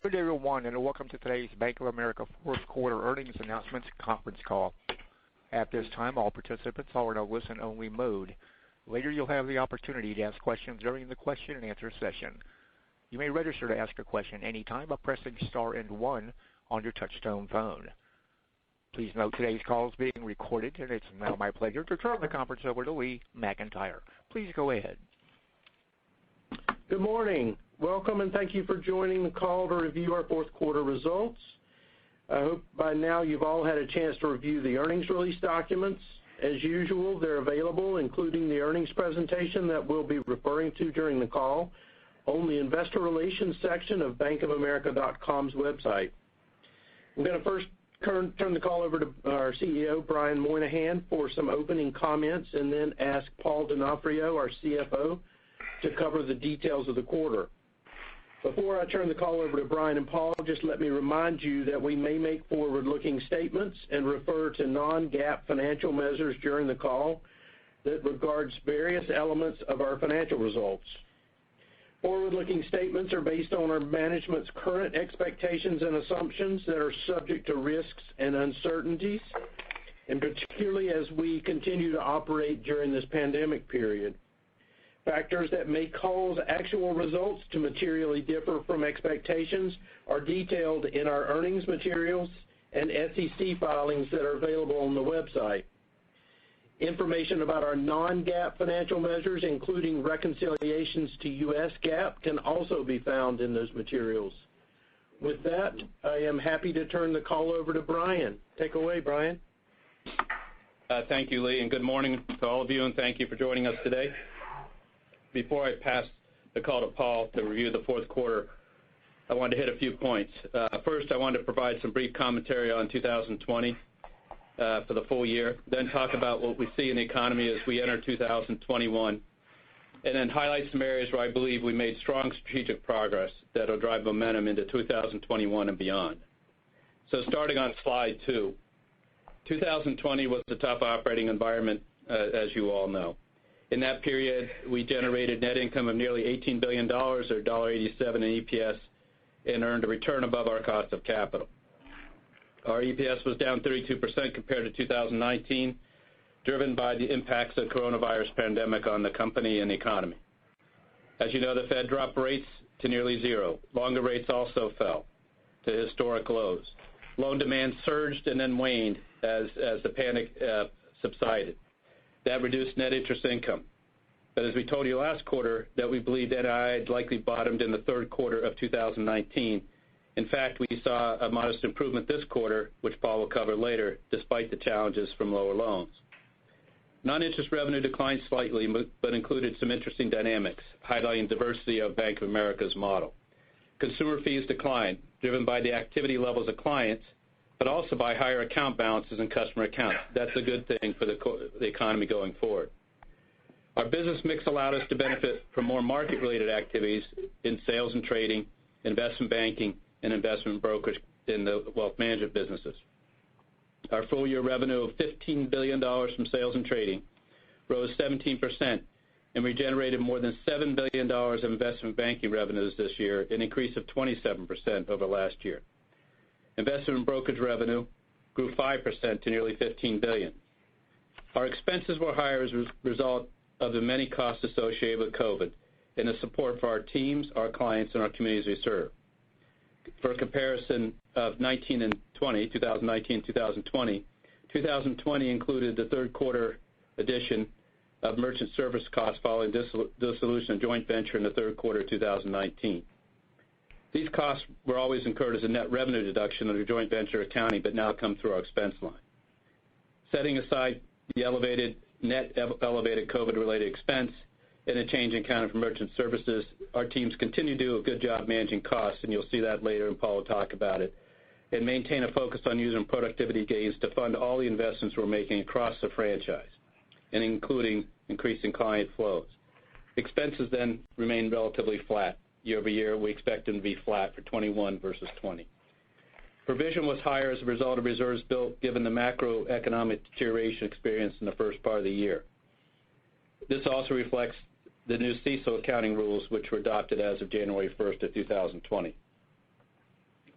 Good day, everyone, and welcome to today's Bank of America fourth quarter earnings announcements conference call. At this time, all participants are in a listen-only mode. Later, you'll have the opportunity to ask questions during the question and answer session. You may register to ask a question anytime by pressing star and 1 on your touch-tone phone. Please note today's call is being recorded, and it's now my pleasure to turn the conference over to Lee McEntire. Please go ahead. Good morning. Welcome and thank you for joining the call to review our fourth quarter results. I hope by now you've all had a chance to review the earnings release documents. As usual, they're available, including the earnings presentation that we'll be referring to during the call, on the Investor Relations section of bankofamerica.com's website. I'm going to first turn the call over to our CEO, Brian Moynihan, for some opening comments, and then ask Paul D'Onofrio, our CFO, to cover the details of the quarter. Before I turn the call over to Brian and Paul, just let me remind you that we may make forward-looking statements and refer to non-GAAP financial measures during the call that regards various elements of our financial results. Forward-looking statements are based on our management's current expectations and assumptions that are subject to risks and uncertainties, and particularly as we continue to operate during this pandemic period. Factors that may cause actual results to materially differ from expectations are detailed in our earnings materials and SEC filings that are available on the website. Information about our non-GAAP financial measures, including reconciliations to U.S. GAAP, can also be found in those materials. With that, I am happy to turn the call over to Brian. Take away, Brian. Thank you, Lee, and good morning to all of you, and thank you for joining us today. Before I pass the call to Paul to review the fourth quarter, I wanted to hit a few points. First, I wanted to provide some brief commentary on 2020 for the full year, then talk about what we see in the economy as we enter 2021, and then highlight some areas where I believe we made strong strategic progress that will drive momentum into 2021 and beyond. So starting on slide 2, 2020 was a tough operating environment, as you all know. In that period, we generated net income of nearly $18 billion, or $1.87 in EPS, and earned a return above our cost of capital. Our EPS was down 32% compared to 2019, driven by the impacts of the coronavirus pandemic on the company and the economy. As you know, the Fed dropped rates to nearly zero. Longer rates also fell to historic lows. Loan demand surged and then waned as the panic subsided. That reduced net interest income. But as we told you last quarter, that we believed NII had likely bottomed in the third quarter of 2019. In fact, we saw a modest improvement this quarter, which Paul will cover later, despite the challenges from lower loans. Non-interest revenue declined slightly, but included some interesting dynamics, highlighting diversity of Bank of America's model. Consumer fees declined, driven by the activity levels of clients, but also by higher account balances and customer accounts. That's a good thing for the economy going forward. Our business mix allowed us to benefit from more market-related activities in sales and trading, investment banking, and investment brokerage in the wealth management businesses. Our full-year revenue of $15 billion from sales and trading rose 17%, and we generated more than $7 billion of investment banking revenues this year, an increase of 27% over last year. Investment brokerage revenue grew 5% to nearly $15 billion. Our expenses were higher as a result of the many costs associated with COVID and the support for our teams, our clients, and our communities we serve. For a comparison of 2019 and 2020, 2020 included the third quarter addition of merchant service costs following dissolution of joint venture in the third quarter of 2019. These costs were always incurred as a net revenue deduction under joint venture accounting, but now come through our expense line. Setting aside the elevated COVID-related expense and a change in accounting for merchant services, our teams continue to do a good job managing costs, and you'll see that later, and Paul will talk about it, and maintain a focus on using productivity gains to fund all the investments we're making across the franchise, and including increasing client flows. Expenses then remain relatively flat. Year over year, we expect them to be flat for 21 versus 20. Provision was higher as a result of reserves built given the macroeconomic deterioration experienced in the first part of the year. This also reflects the new CECL accounting rules, which were adopted as of January 1st of 2020.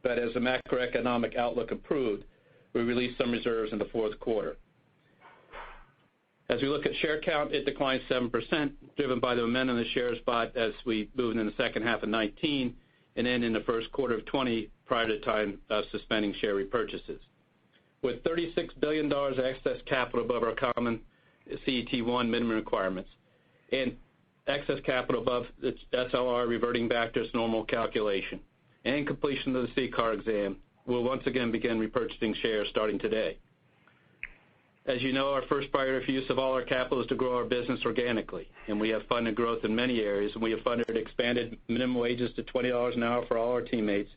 but as the macroeconomic outlook improved, we released some reserves in the fourth quarter. As we look at share count, it declined 7%, driven by the momentum of the shares bought as we moved in the second half of 19 and then in the first quarter of 20 prior to time of suspending share repurchases. With $36 billion of excess capital above our common CET1 minimum requirements and excess capital above the SLR reverting back to its normal calculation and completion of the CCAR exam, we'll once again begin repurchasing shares starting today. As you know, our first priority for use of all our capital is to grow our business organically, and we have funded growth in many areas, and we have funded expanded minimum wages to $20 an hour for all our teammates.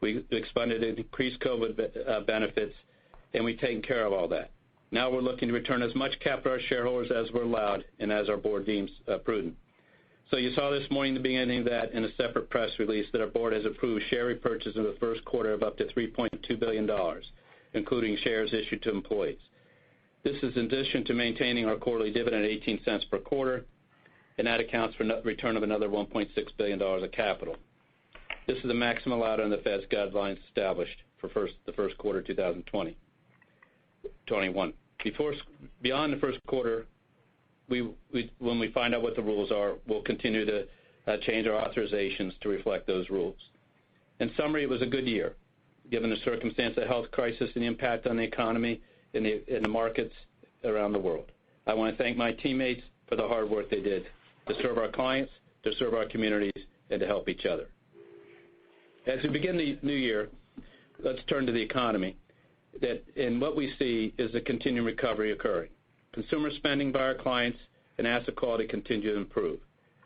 We expanded increased COVID benefits, and we've taken care of all that. Now we're looking to return as much capital to our shareholders as we're allowed and as our board deems prudent. So you saw this morning the beginning of that in a separate press release that our board has approved share repurchase in the first quarter of up to $3.2 billion, including shares issued to employees. This is in addition to maintaining our quarterly dividend at 18 cents per quarter, and that accounts for return of another $1.6 billion of capital. This is the maximum allowed under the Fed's guidelines established for the first quarter 2021. Beyond the first quarter, when we find out what the rules are, we'll continue to change our authorizations to reflect those rules. In summary, it was a good year, given the circumstance of the health crisis and the impact on the economy in the markets around the world. I want to thank my teammates for the hard work they did to serve our clients, to serve our communities, and to help each other. As we begin the new year, let's turn to the economy. And what we see is a continuing recovery occurring. Consumer spending by our clients and asset quality continue to improve.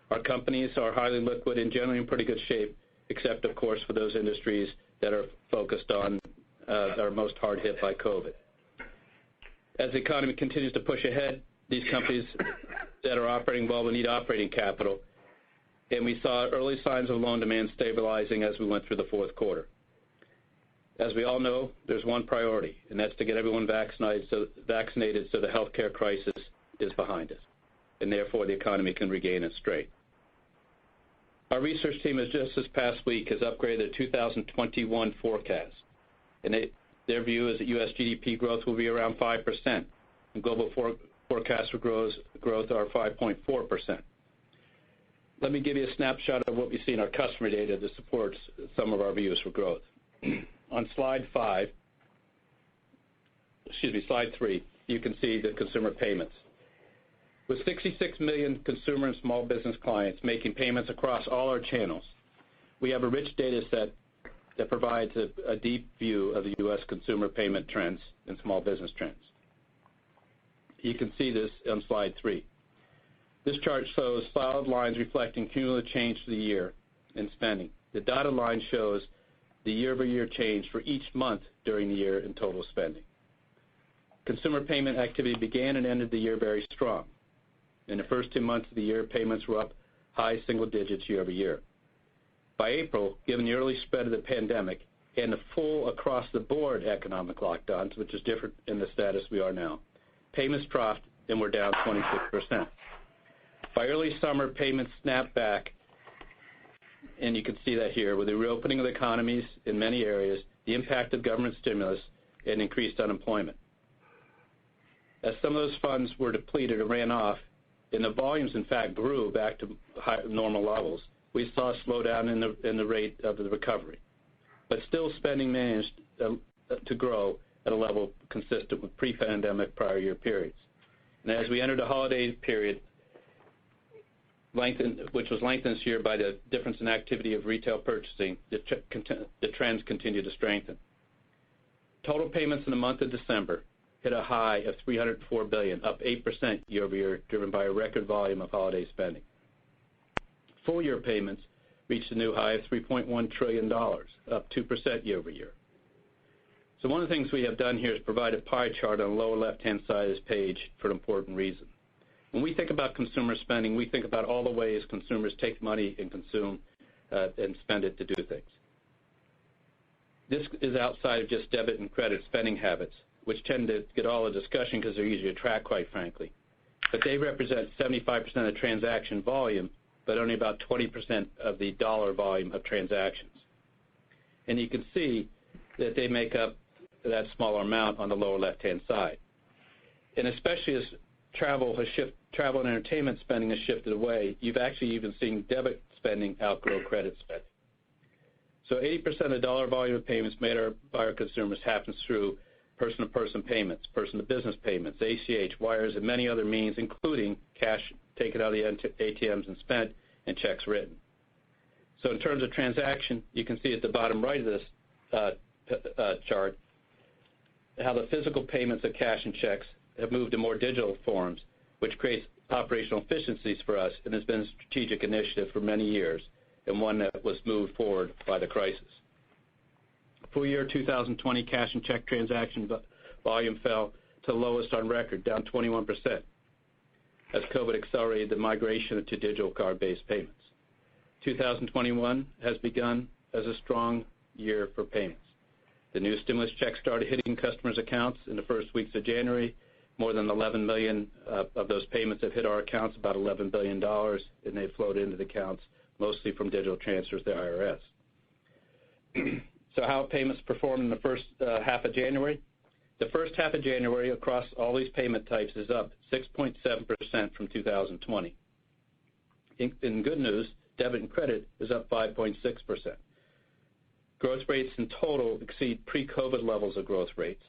Our companies are highly liquid and generally in pretty good shape, except, of course, for those industries that are focused on, that are most hard hit by COVID. As the economy continues to push ahead, these companies that are operating well will need operating capital, and we saw early signs of loan demand stabilizing as we went through the fourth quarter. As we all know, there's one priority, and that's to get everyone vaccinated so the healthcare crisis is behind us, and therefore the economy can regain its strength. Our research team just this past week has upgraded the 2021 forecast, and their view is that U.S. GDP growth will be around 5%, and global forecasts for growth are 5.4%. Let me give you a snapshot of what we see in our customer data that supports some of our views for growth. On slide 3, you can see the consumer payments. With 66 million consumer and small business clients making payments across all our channels, we have a rich data set that provides a deep view of the U.S. consumer payment trends and small business trends. You can see this on slide 3. This chart shows solid lines reflecting cumulative change for the year in spending. The dotted line shows the year-over-year change for each month during the year in total spending. Consumer payment activity began and ended the year very strong. In the first 2 months of the year, payments were up high single digits year over year. By April, given the early spread of the pandemic and the full across-the-board economic lockdowns, which is different in the status we are now, payments dropped and were down 26%. By early summer, payments snapped back, and you can see that here with the reopening of the economies in many areas, the impact of government stimulus, and increased unemployment. As some of those funds were depleted or ran off, and the volumes, in fact, grew back to normal levels, we saw a slowdown in the rate of the recovery. But still, spending managed to grow at a level consistent with pre-pandemic prior year periods. And as we entered the holiday period, which was lengthened this year by the difference in activity of retail purchasing, the trends continue to strengthen. Total payments in the month of December hit a high of $304 billion, up 8% year over year, driven by a record volume of holiday spending. Full year payments reached a new high of $3.1 trillion, up 2% year over year. So one of the things we have done here is provide a pie chart on the lower left-hand side of this page for an important reason. When we think about consumer spending, we think about all the ways consumers take money and consume and spend it to do things. This is outside of just debit and credit spending habits, which tend to get all the discussion because they're easy to track, quite frankly. But they represent 75% of transaction volume, but only about 20% of the dollar volume of transactions. and you can see that they make up that smaller amount on the lower left-hand side. And especially as travel and entertainment spending has shifted away, you've actually even seen debit spending outgrow credit spending. So 80% of the dollar volume of payments made by our consumers happens through person-to-person payments, person-to-business payments, ACH, wires, and many other means, including cash taken out of the ATMs and spent, and checks written. So in terms of transaction, you can see at the bottom right of this chart how the physical payments of cash and checks have moved to more digital forms, which creates operational efficiencies for us and has been a strategic initiative for many years and one that was moved forward by the crisis. Full year 2020 cash and check transaction volume fell to the lowest on record, down 21%, as COVID accelerated the migration to digital card-based payments. 2021 has begun as a strong year for payments. The new stimulus checks started hitting customers' accounts in the first weeks of January. More than 11 million of those payments have hit our accounts, about $11 billion, and they've flowed into the accounts, mostly from digital transfers to the IRS. So how payments performed in the first half of January? The first half of January across all these payment types is up 6.7% from 2020. In good news, debit and credit is up 5.6%. Growth rates in total exceed pre-COVID levels of growth rates,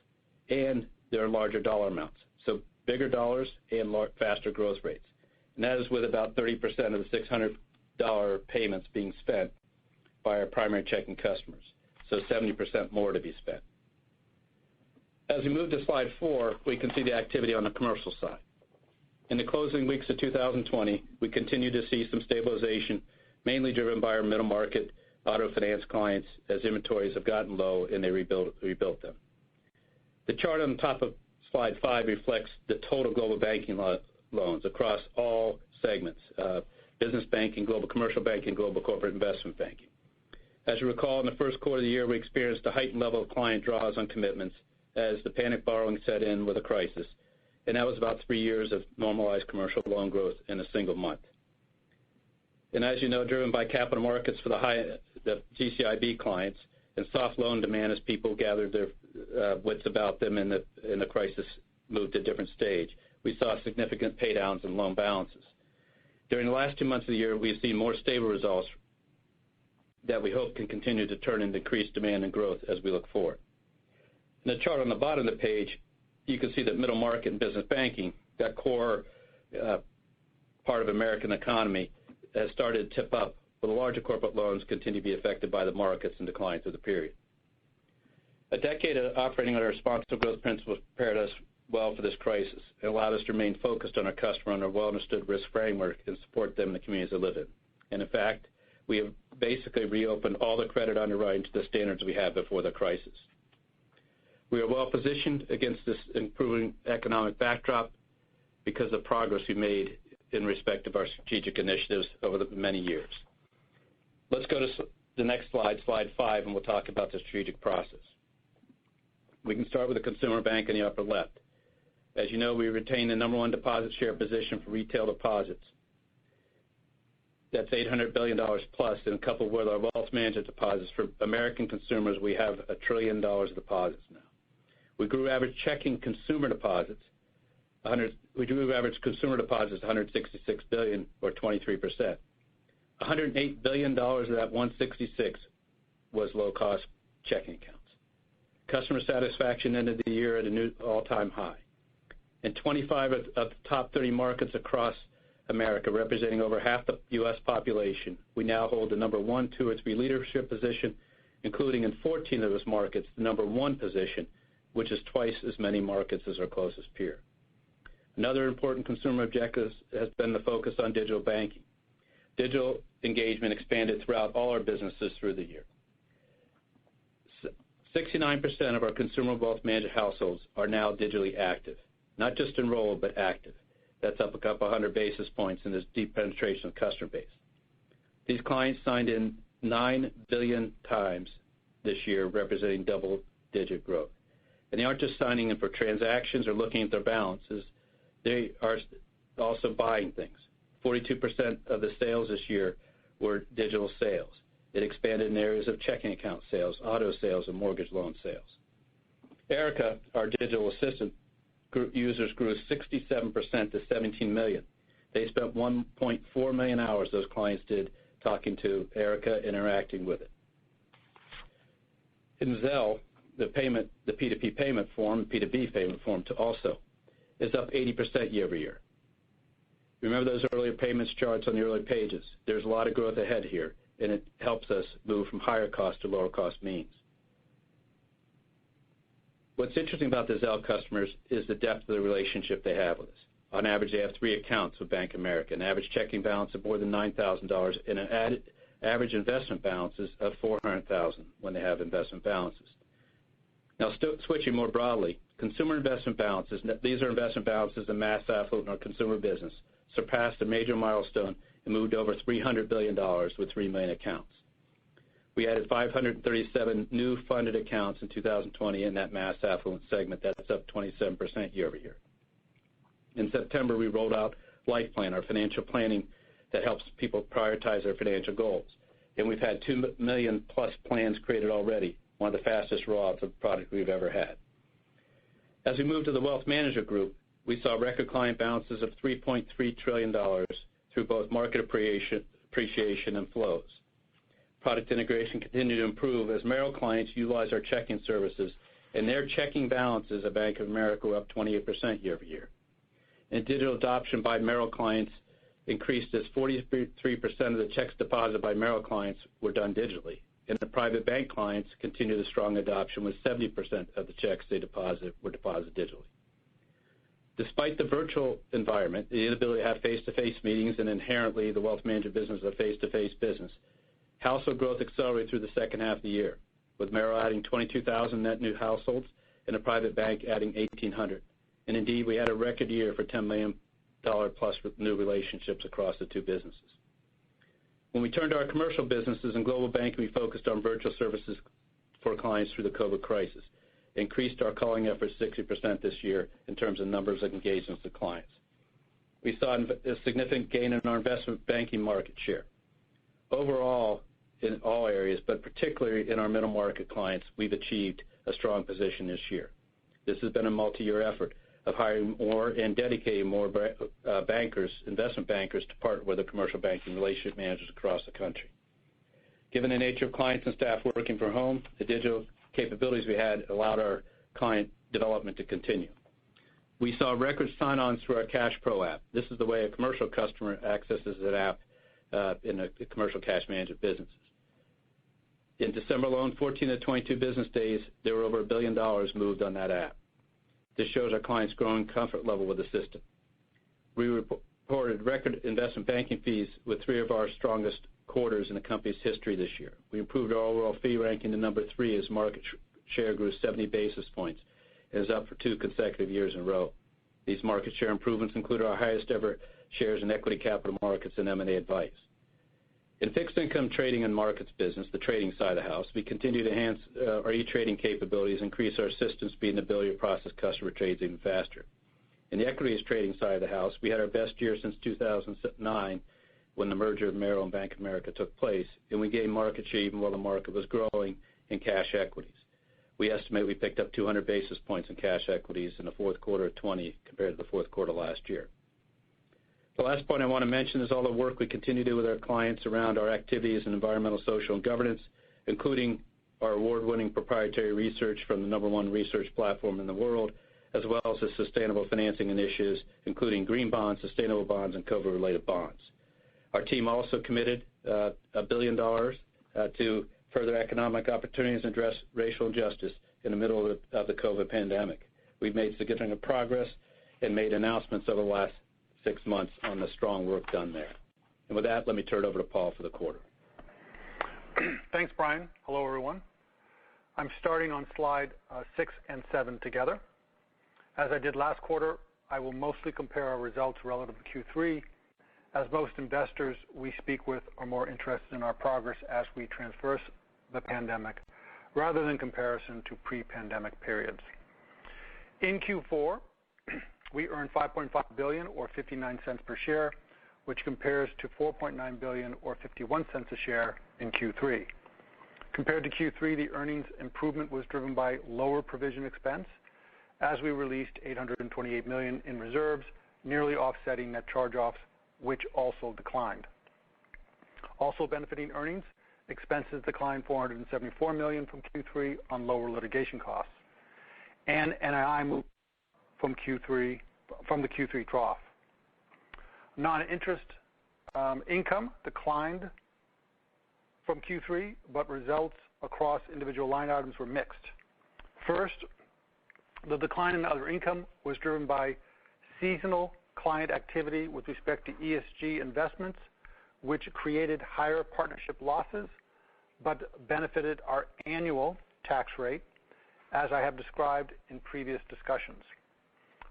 and there are larger dollar amounts, so bigger dollars and faster growth rates. And that is with about 30% of the $600 payments being spent by our primary checking customers, so 70% more to be spent. As we move to slide 4, we can see the activity on the commercial side. In the closing weeks of 2020, we continue to see some stabilization, mainly driven by our middle market auto finance clients as inventories have gotten low and they rebuilt them. The chart on the top of slide 5 reflects the total global banking loans across all segments, business banking, global commercial banking, global corporate investment banking. As you recall, in the first quarter of the year, we experienced a heightened level of client draws on commitments as the panic borrowing set in with a crisis, and that was about 3 years of normalized commercial loan growth in a single month. And as you know, driven by capital markets for the GCIB clients and soft loan demand as people gathered their wits about them and the crisis moved to a different stage, we saw significant paydowns in loan balances. During the last 2 months of the year, we have seen more stable results that we hope can continue to turn into increased demand and growth as we look forward. In the chart on the bottom of the page, you can see that middle market and business banking, that core part of American economy, has started to tip up, but the larger corporate loans continue to be affected by the markets and decline through the period. A decade of operating under responsible growth principles prepared us well for this crisis and allowed us to remain focused on our customer and our well-understood risk framework and support them in the communities they live in. And in fact, we have basically reopened all the credit underwriting to the standards we had before the crisis. We are well positioned against this improving economic backdrop because of the progress we made in respect of our strategic initiatives over the many years. Let's go to the next slide, slide 5, and we'll talk about the strategic process. We can start with the consumer bank in the upper left. As you know, we retain the number 1 deposit share position for retail deposits. That's $800 billion plus, and coupled with our wealth management deposits for American consumers, we have $1 trillion of deposits now. We grew average checking consumer deposits. We grew average consumer deposits $166 billion, or 23%. $108 billion of that 166 was low-cost checking accounts. Customer satisfaction ended the year at a new all-time high. In 25 of the top 30 markets across America, representing over half the U.S. population, we now hold the number 1, 2, or 3 leadership position, including in 14 of those markets, the number 1 position, which is twice as many markets as our closest peer. Another important consumer objective has been the focus on digital banking. Digital engagement expanded throughout all our businesses through the year. 69% of our consumer wealth management households are now digitally active, not just enrolled, but active. That's up a couple 100 basis points in this deep penetration of customer base. These clients signed in 9 billion times this year, representing double-digit growth. And they aren't just signing in for transactions or looking at their balances. They are also buying things. 42% of the sales this year were digital sales. It expanded in areas of checking account sales, auto sales, and mortgage loan sales. Erica, our digital assistant, users grew 67% to 17 million. They spent 1.4 million hours, those clients did, talking to Erica, interacting with it. In Zelle, the P2P payment form, P2B payment form also, is up 80% year over year. Remember those earlier payments charts on the earlier pages? There's a lot of growth ahead here, and it helps us move from higher cost to lower cost means. What's interesting about the Zelle customers is the depth of the relationship they have with us. On average, they have 3 accounts with Bank of America, an average checking balance of more than $9,000, and an average investment balances of $400,000 when they have investment balances. Now, switching more broadly, consumer investment balances, these are investment balances in mass affluent in our consumer business, surpassed a major milestone and moved over $300 billion with 3 million accounts. We added 537 new funded accounts in 2020 in that mass affluent segment. That's up 27% year over year. In September, we rolled out Life Plan, our financial planning that helps people prioritize their financial goals. And we've had 2 million plus plans created already, one of the fastest rollouts of a product we've ever had. As we move to the wealth management group, we saw record client balances of $3.3 trillion through both market appreciation and flows. Product integration continued to improve as Merrill clients utilize our checking services, and their checking balances at Bank of America were up 28% year over year. And digital adoption by Merrill clients increased as 43% of the checks deposited by Merrill clients were done digitally. And the private bank clients continued a strong adoption with 70% of the checks they deposited were deposited digitally. Despite the virtual environment, the inability to have face-to-face meetings, and inherently the wealth management business is a face-to-face business, household growth accelerated through the second half of the year, with Merrill adding 22,000 net new households and the private bank adding 1,800. And indeed, we had a record year for $10 million plus new relationships across the two businesses. When we turned to our commercial businesses and global banking, we focused on virtual services for clients through the COVID crisis, increased our calling efforts 60% this year in terms of numbers of engagements with clients. We saw a significant gain in our investment banking market share. Overall, in all areas, but particularly in our middle market clients, we've achieved a strong position this year. This has been a multi-year effort of hiring more and dedicating more bankers, investment bankers, to partner with the commercial banking relationship managers across the country. Given the nature of clients and staff working from home, the digital capabilities we had allowed our client development to continue. We saw record sign-ons through our Cash Pro app. This is the way a commercial customer accesses an app in the commercial cash management businesses. In December alone, 14 of 22 business days, there were over $1 billion moved on that app. This shows our clients' growing comfort level with the system. We reported record investment banking fees with 3 of our strongest quarters in the company's history this year. We improved our overall fee ranking to number 3 as market share grew 70 basis points and is up for 2 consecutive years in a row. These market share improvements include our highest ever shares in equity capital markets and M&A advice. In fixed income trading and markets business, the trading side of the house, we continue to enhance our e-trading capabilities, increase our system speed and ability to process customer trades even faster. In the equities trading side of the house, we had our best year since 2009 when the merger of Merrill and Bank of America took place, and we gained market share even while the market was growing in cash equities. We estimate we picked up 200 basis points in cash equities in the fourth quarter of 20 compared to the fourth quarter last year. The last point I want to mention is all the work we continue to do with our clients around our activities in environmental, social, and governance, including our award-winning proprietary research from the #1 research platform in the world, as well as the sustainable financing initiatives, including green bonds, sustainable bonds, and COVID-related bonds. Our team also committed $1 billion to further economic opportunities and address racial injustice in the middle of the COVID pandemic. We've made significant progress and made announcements over the last 6 months on the strong work done there. And with that, let me turn it over to Paul for the quarter. Thanks, Brian. Hello, everyone. I'm starting on slide 6 and 7 together. As I did last quarter, I will mostly compare our results relative to Q3, as most investors we speak with are more interested in our progress as we traverse the pandemic, rather than comparison to pre-pandemic periods. In Q4, we earned $5.5 billion or 59 cents per share, which compares to $4.9 billion or 51 cents a share in Q3. Compared to Q3, the earnings improvement was driven by lower provision expense as we released $828 million in reserves, nearly offsetting net charge-offs, which also declined. Also benefiting earnings, expenses declined $474 million from Q3 on lower litigation costs, and NII moved from the Q3 trough. Non-interest income declined from Q3, but results across individual line items were mixed. First, the decline in other income was driven by seasonal client activity with respect to ESG investments, which created higher partnership losses, but benefited our annual tax rate, as I have described in previous discussions.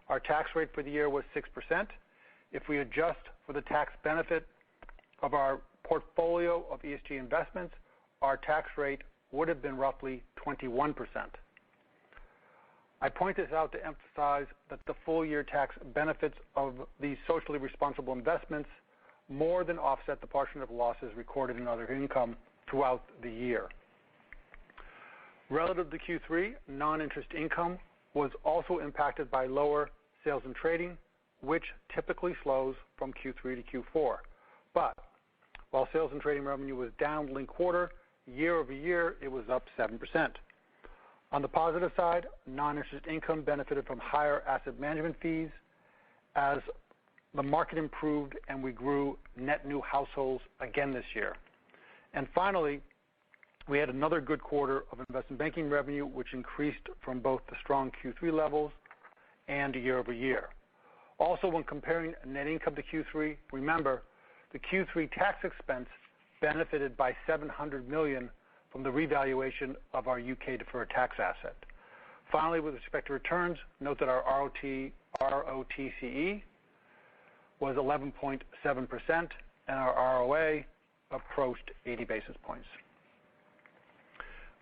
Our tax rate for the year was 6%. If we adjust for the tax benefit of our portfolio of ESG investments, our tax rate would have been roughly 21%. I point this out to emphasize that the full-year tax benefits of these socially responsible investments more than offset the portion of losses recorded in other income throughout the year. Relative to Q3, non-interest income was also impacted by lower sales and trading, which typically slows from Q3 to Q4. But while sales and trading revenue was down linked quarter, year over year it was up 7%. On the positive side, non-interest income benefited from higher asset management fees as the market improved and we grew net new households again this year. And finally, we had another good quarter of investment banking revenue, which increased from both the strong Q3 levels and year over year. Also, when comparing net income to Q3, remember the Q3 tax expense benefited by $700 million from the revaluation of our UK deferred tax asset. Finally, with respect to returns, note that our ROTCE was 11.7% and our ROA approached 80 basis points.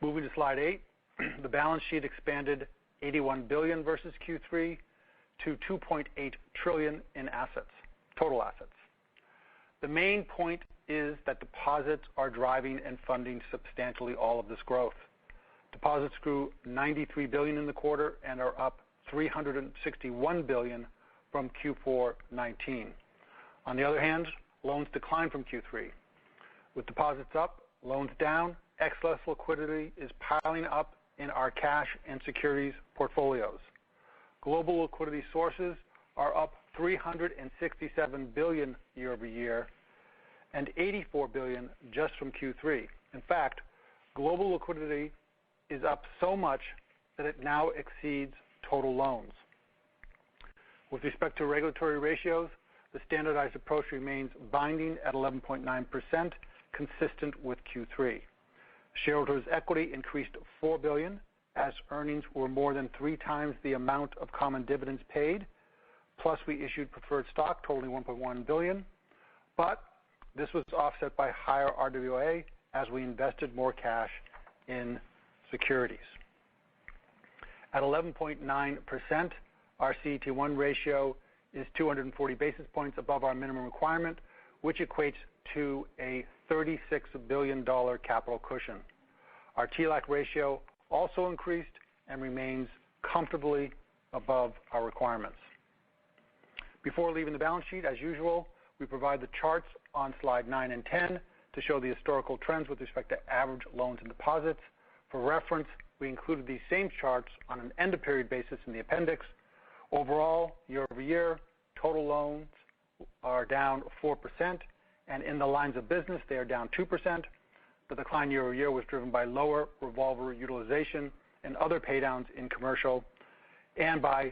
Moving to slide 8, the balance sheet expanded $81 billion versus Q3 to $2.8 trillion in assets, total assets. The main point is that deposits are driving and funding substantially all of this growth. Deposits grew $93 billion in the quarter and are up $361 billion from Q4 19. On the other hand, loans declined from Q3. With deposits up, loans down, excess liquidity is piling up in our cash and securities portfolios. Global liquidity sources are up $367 billion year over year and $84 billion just from Q3. In fact, global liquidity is up so much that it now exceeds total loans. With respect to regulatory ratios, the standardized approach remains binding at 11.9%, consistent with Q3. Shareholders' equity increased $4 billion as earnings were more than 3 times the amount of common dividends paid, plus we issued preferred stock totaling $1.1 billion, but this was offset by higher RWA as we invested more cash in securities. At 11.9%, our CET1 ratio is 240 basis points above our minimum requirement, which equates to a $36 billion capital cushion. Our TLAC ratio also increased and remains comfortably above our requirements. Before leaving the balance sheet, as usual, we provide the charts on slide 9 and 10 to show the historical trends with respect to average loans and deposits. For reference, we included these same charts on an end-of-period basis in the appendix. Overall, year over year, total loans are down 4%, and in the lines of business, they are down 2%. The decline year over year was driven by lower revolver utilization and other paydowns in commercial and by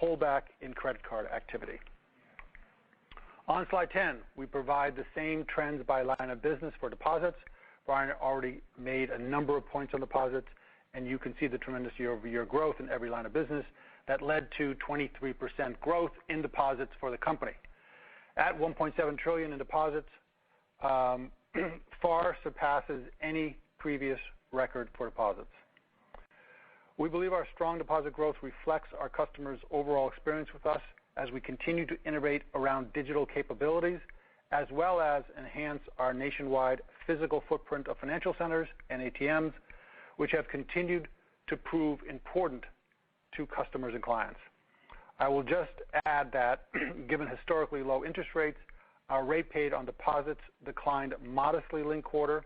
pullback in credit card activity. On slide 10, we provide the same trends by line of business for deposits. Brian already made a number of points on deposits, and you can see the tremendous year-over-year growth in every line of business that led to 23% growth in deposits for the company. At $1.7 trillion in deposits, far surpasses any previous record for deposits. We believe our strong deposit growth reflects our customers' overall experience with us as we continue to innovate around digital capabilities as well as enhance our nationwide physical footprint of financial centers and ATMs, which have continued to prove important to customers and clients. I will just add that given historically low interest rates, our rate paid on deposits declined modestly linked quarter,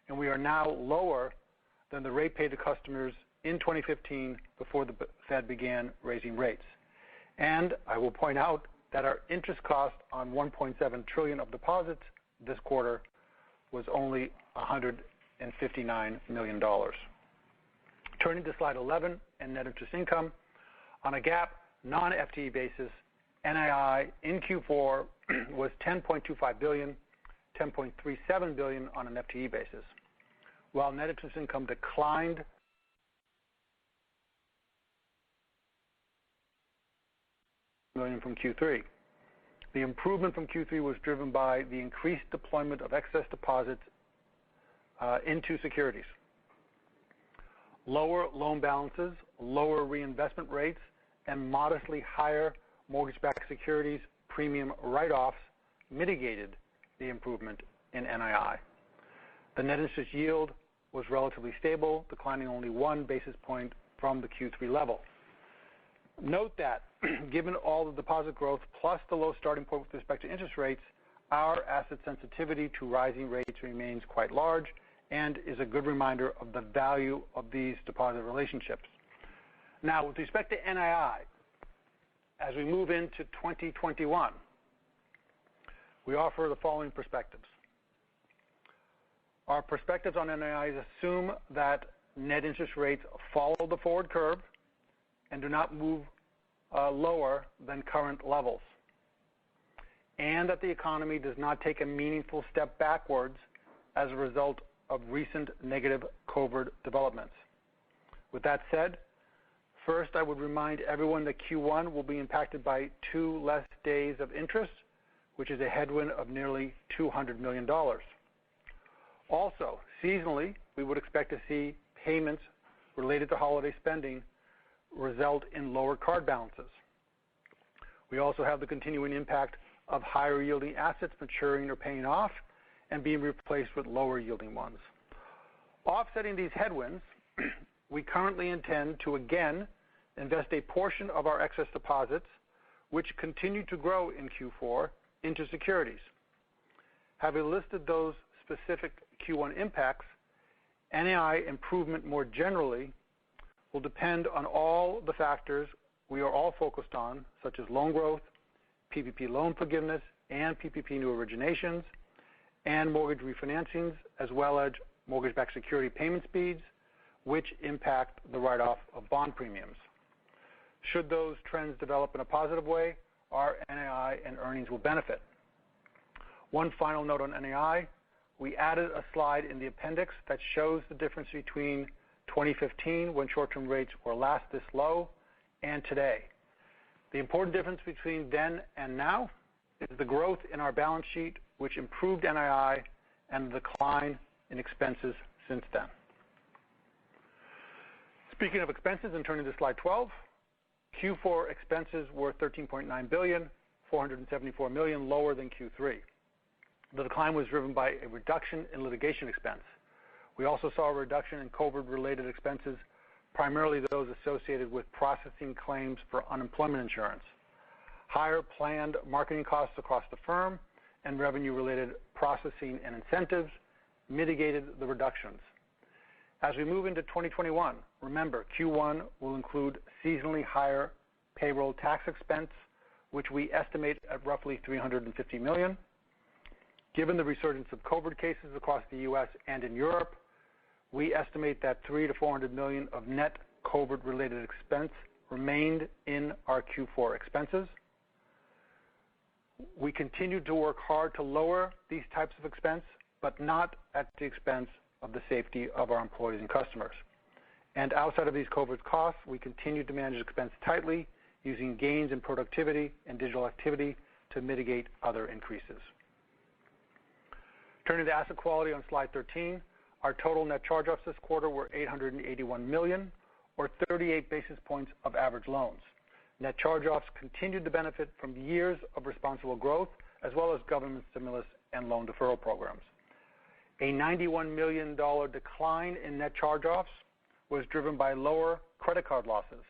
and we are now lower than the rate paid to customers in 2015 before the Fed began raising rates. And I will point out that our interest cost on $1.7 trillion of deposits this quarter was only $159 million. Turning to slide 11 and net interest income. On a GAAP non-FTE basis, NII in Q4 was $10.25 billion, $10.37 billion on an FTE basis, while net interest income declined million from Q3. The improvement from Q3 was driven by the increased deployment of excess deposits into securities. Lower loan balances, lower reinvestment rates, and modestly higher mortgage-backed securities premium write-offs mitigated the improvement in NII. The net interest yield was relatively stable, declining only 1 basis point from the Q3 level. Note that given all the deposit growth plus the low starting point with respect to interest rates, our asset sensitivity to rising rates remains quite large and is a good reminder of the value of these deposit relationships. Now, with respect to NII, as we move into 2021, we offer the following perspectives. Our perspectives on NII assume that net interest rates follow the forward curve and do not move lower than current levels, and that the economy does not take a meaningful step backwards as a result of recent negative COVID developments. With that said, first I would remind everyone that Q1 will be impacted by 2 less days of interest, which is a headwind of nearly $200 million. Also, seasonally, we would expect to see payments related to holiday spending result in lower card balances. We also have the continuing impact of higher yielding assets maturing or paying off and being replaced with lower yielding ones. Offsetting these headwinds, we currently intend to again invest a portion of our excess deposits, which continue to grow in Q4, into securities. Having listed those specific Q1 impacts, NII improvement more generally will depend on all the factors we are all focused on, such as loan growth, PPP loan forgiveness, and PPP new originations, and mortgage refinancings, as well as mortgage-backed security payment speeds, which impact the write-off of bond premiums. Should those trends develop in a positive way, our NII and earnings will benefit. One final note on NII, we added a slide in the appendix that shows the difference between 2015, when short-term rates were last this low, and today. The important difference between then and now is the growth in our balance sheet, which improved NII, and the decline in expenses since then. Speaking of expenses and turning to slide 12, Q4 expenses were $13.9 billion, $474 million lower than Q3. The decline was driven by a reduction in litigation expense. We also saw a reduction in COVID-related expenses, primarily those associated with processing claims for unemployment insurance. Higher planned marketing costs across the firm and revenue-related processing and incentives mitigated the reductions. As we move into 2021, remember, Q1 will include seasonally higher payroll tax expense, which we estimate at roughly $350 million. Given the resurgence of COVID cases across the U.S. and in Europe, we estimate that $300 to $400 million of net COVID-related expense remained in our Q4 expenses. We continue to work hard to lower these types of expense, but not at the expense of the safety of our employees and customers. And outside of these COVID costs, we continue to manage expense tightly, using gains in productivity and digital activity to mitigate other increases. Turning to asset quality on slide 13, our total net charge-offs this quarter were $881 million, or 38 basis points of average loans. Net charge-offs continued to benefit from years of responsible growth, as well as government stimulus and loan deferral programs. A $91 million decline in net charge-offs was driven by lower credit card losses.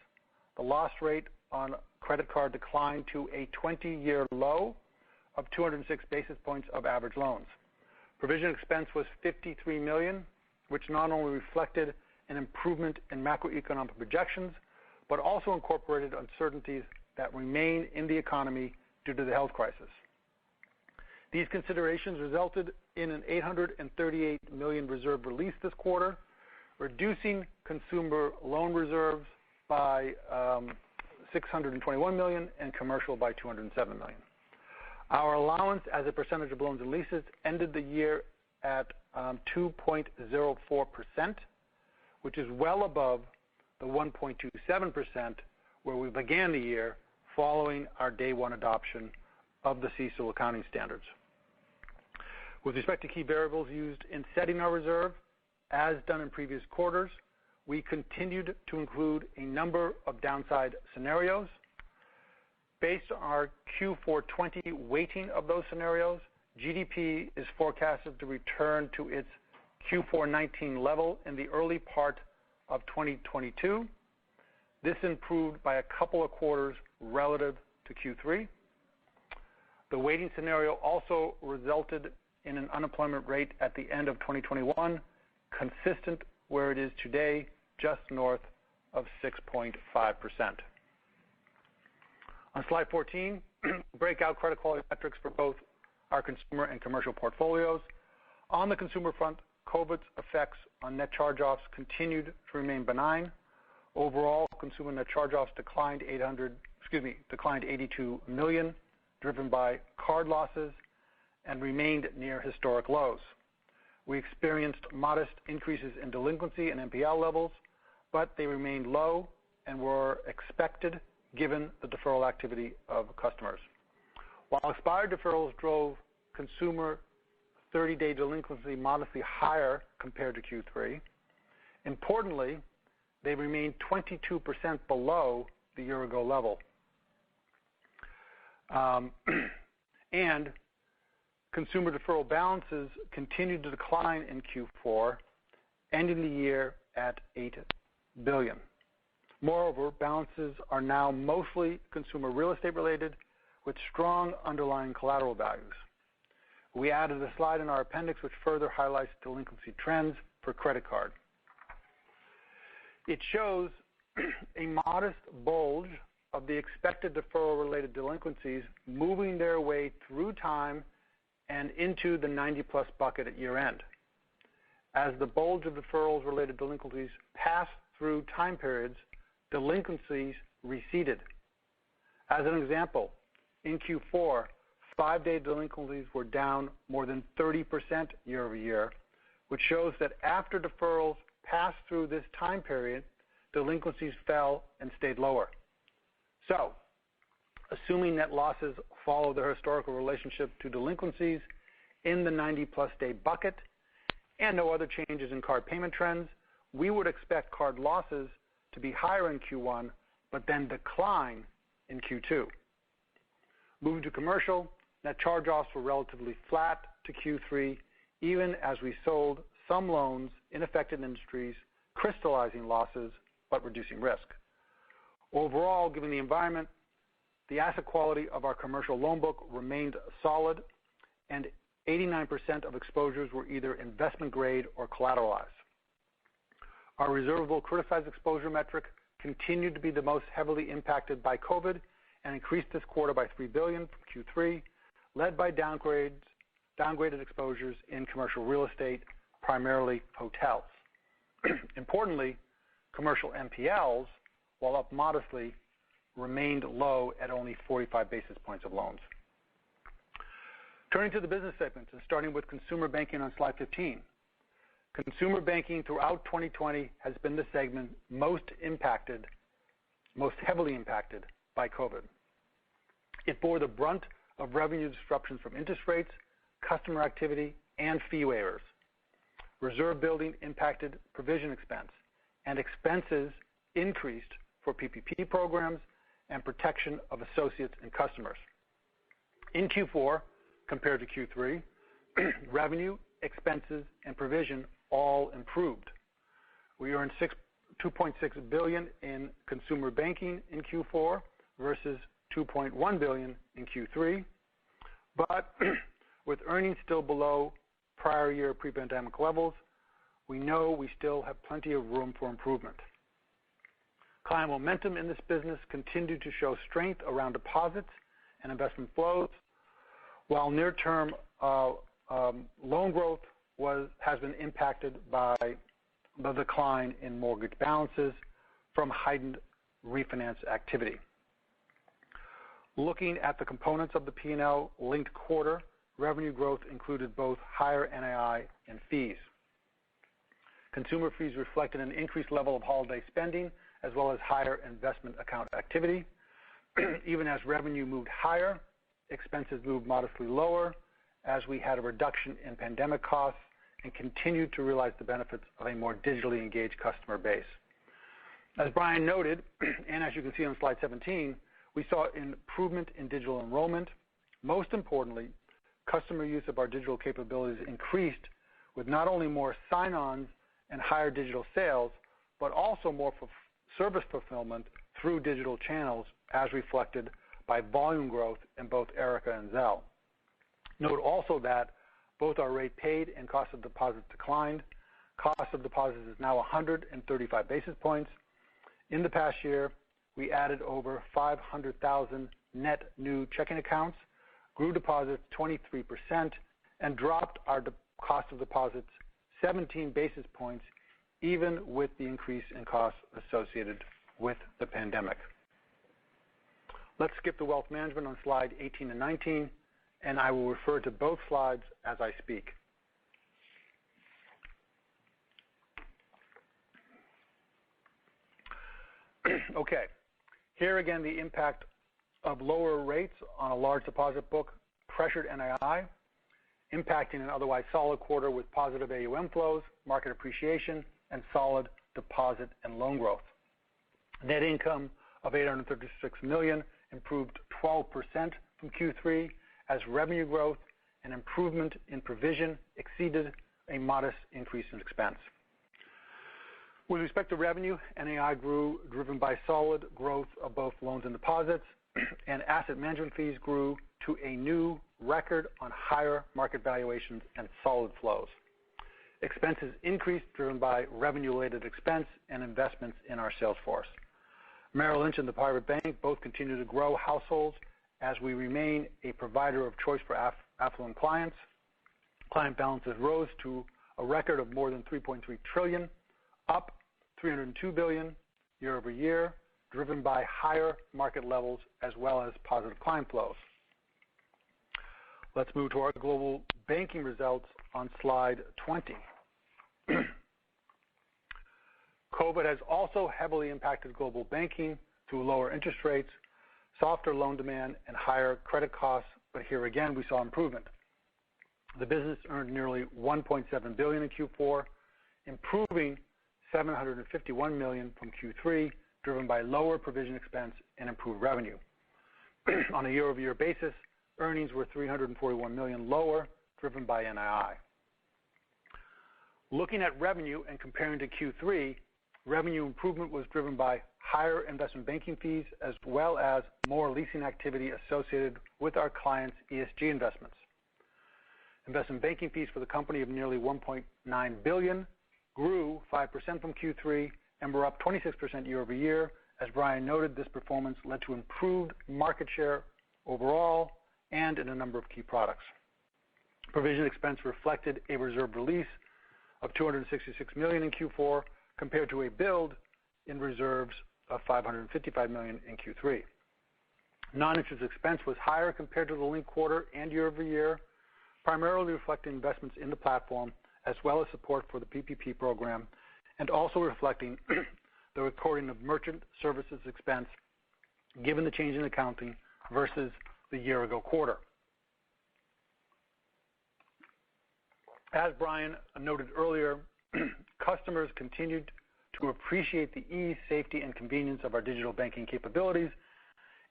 The loss rate on credit card declined to a 20-year low of 206 basis points of average loans. Provision expense was $53 million, which not only reflected an improvement in macroeconomic projections, but also incorporated uncertainties that remain in the economy due to the health crisis. These considerations resulted in an $838 million reserve release this quarter, reducing consumer loan reserves by $621 million and commercial by $207 million. Our allowance as a percentage of loans and leases ended the year at 2.04%, which is well above the 1.27% where we began the year following our day one adoption of the CECL accounting standards. With respect to key variables used in setting our reserve, as done in previous quarters, we continued to include a number of downside scenarios. Based on our Q4 20 weighting of those scenarios, GDP is forecasted to return to its Q4 19 level in the early part of 2022. This improved by a couple of quarters relative to Q3. The weighting scenario also resulted in an unemployment rate at the end of 2021 consistent where it is today, just north of 6.5%. On slide 14, break out credit quality metrics for both our consumer and commercial portfolios. On the consumer front, COVID's effects on net charge-offs continued to remain benign. Overall, consumer net charge-offs declined $82 million, driven by card losses, and remained near historic lows. We experienced modest increases in delinquency and NPL levels, but they remained low and were expected given the deferral activity of customers. While expired deferrals drove consumer 30-day delinquency modestly higher compared to Q3, importantly, they remained 22% below the year-ago level. And consumer deferral balances continued to decline in Q4, ending the year at $8 billion. Moreover, balances are now mostly consumer real estate related with strong underlying collateral values. We added a slide in our appendix which further highlights delinquency trends for credit card. It shows a modest bulge of the expected deferral-related delinquencies moving their way through time and into the 90-plus bucket at year-end. As the bulge of deferrals-related delinquencies passed through time periods, delinquencies receded. As an example, in Q4, 5-day delinquencies were down more than 30% year over year, which shows that after deferrals passed through this time period, delinquencies fell and stayed lower. So, assuming net losses follow their historical relationship to delinquencies in the 90-plus day bucket and no other changes in card payment trends, we would expect card losses to be higher in Q1, but then decline in Q2. Moving to commercial, net charge-offs were relatively flat to Q3, even as we sold some loans in affected industries, crystallizing losses but reducing risk. Overall, given the environment, the asset quality of our commercial loan book remained solid, and 89% of exposures were either investment grade or collateralized. Our reservable criticized exposure metric continued to be the most heavily impacted by COVID and increased this quarter by $3 billion from Q3, led by downgraded exposures in commercial real estate, primarily hotels. Importantly, commercial NPLs, while up modestly, remained low at only 45 basis points of loans. Turning to the business segments and starting with consumer banking on slide 15. Consumer banking throughout 2020 has been the segment most heavily impacted by COVID. It bore the brunt of revenue disruptions from interest rates, customer activity, and fee waivers. Reserve building impacted provision expense, and expenses increased for PPP programs and protection of associates and customers. In Q4, compared to Q3. Revenue, expenses, and provision all improved. We earned $2.6 billion in consumer banking in Q4 versus $2.1 billion in Q3, but with earnings still below prior year pre-pandemic levels, we know we still have plenty of room for improvement. Client momentum in this business continued to show strength around deposits and investment flows, while near-term loan growth has been impacted by the decline in mortgage balances from heightened refinance activity. Looking at the components of the P&L linked quarter, revenue growth included both higher NII and fees. Consumer fees reflected an increased level of holiday spending as well as higher investment account activity. Even as revenue moved higher, expenses moved modestly lower as we had a reduction in pandemic costs and continued to realize the benefits of a more digitally engaged customer base. As Brian noted, and as you can see on slide 17, we saw improvement in digital enrollment. Most importantly, customer use of our digital capabilities increased with not only more sign-ons and higher digital sales, but also more service fulfillment through digital channels as reflected by volume growth in both Erica and Zelle. Note also that both our rate paid and cost of deposits declined. Cost of deposits is now 135 basis points. In the past year, we added over 500,000 net new checking accounts, grew deposits 23%, and dropped our cost of deposits 17 basis points, even with the increase in costs associated with the pandemic. Let's skip to wealth management on slide 18 and 19, and I will refer to both slides as I speak. Okay, here again the impact of lower rates on a large deposit book pressured NII, impacting an otherwise solid quarter with positive AUM flows, market appreciation, and solid deposit and loan growth. Net income of $836 million improved 12% from Q3 as revenue growth and improvement in provision exceeded a modest increase in expense. With respect to revenue, NII grew, driven by solid growth of both loans and deposits, and asset management fees grew to a new record on higher market valuations and solid flows. Expenses increased, driven by revenue-related expense and investments in our sales force. Merrill Lynch and the Private Bank both continue to grow households as we remain a provider of choice for affluent clients. Client balances rose to a record of more than $3.3 trillion, up $302 billion year over year, driven by higher market levels as well as positive client flows. Let's move to our global banking results on slide 20. COVID has also heavily impacted global banking through lower interest rates, softer loan demand, and higher credit costs, but here again we saw improvement. The business earned nearly $1.7 billion in Q4, improving $751 million from Q3, driven by lower provision expense and improved revenue. On a year-over-year basis, earnings were $341 million lower, driven by NII. Looking at revenue and comparing to Q3, revenue improvement was driven by higher investment banking fees as well as more leasing activity associated with our clients' ESG investments. Investment banking fees for the company of nearly $1.9 billion grew 5% from Q3 and were up 26% year over year. As Brian noted, this performance led to improved market share overall and in a number of key products. Provision expense reflected a reserve release of $266 million in Q4 compared to a build in reserves of $555 million in Q3. Non-interest expense was higher compared to the linked quarter and year over year, primarily reflecting investments in the platform as well as support for the PPP program, and also reflecting the recording of merchant services expense given the change in accounting versus the year-ago quarter. As Brian noted earlier, customers continued to appreciate the ease, safety, and convenience of our digital banking capabilities,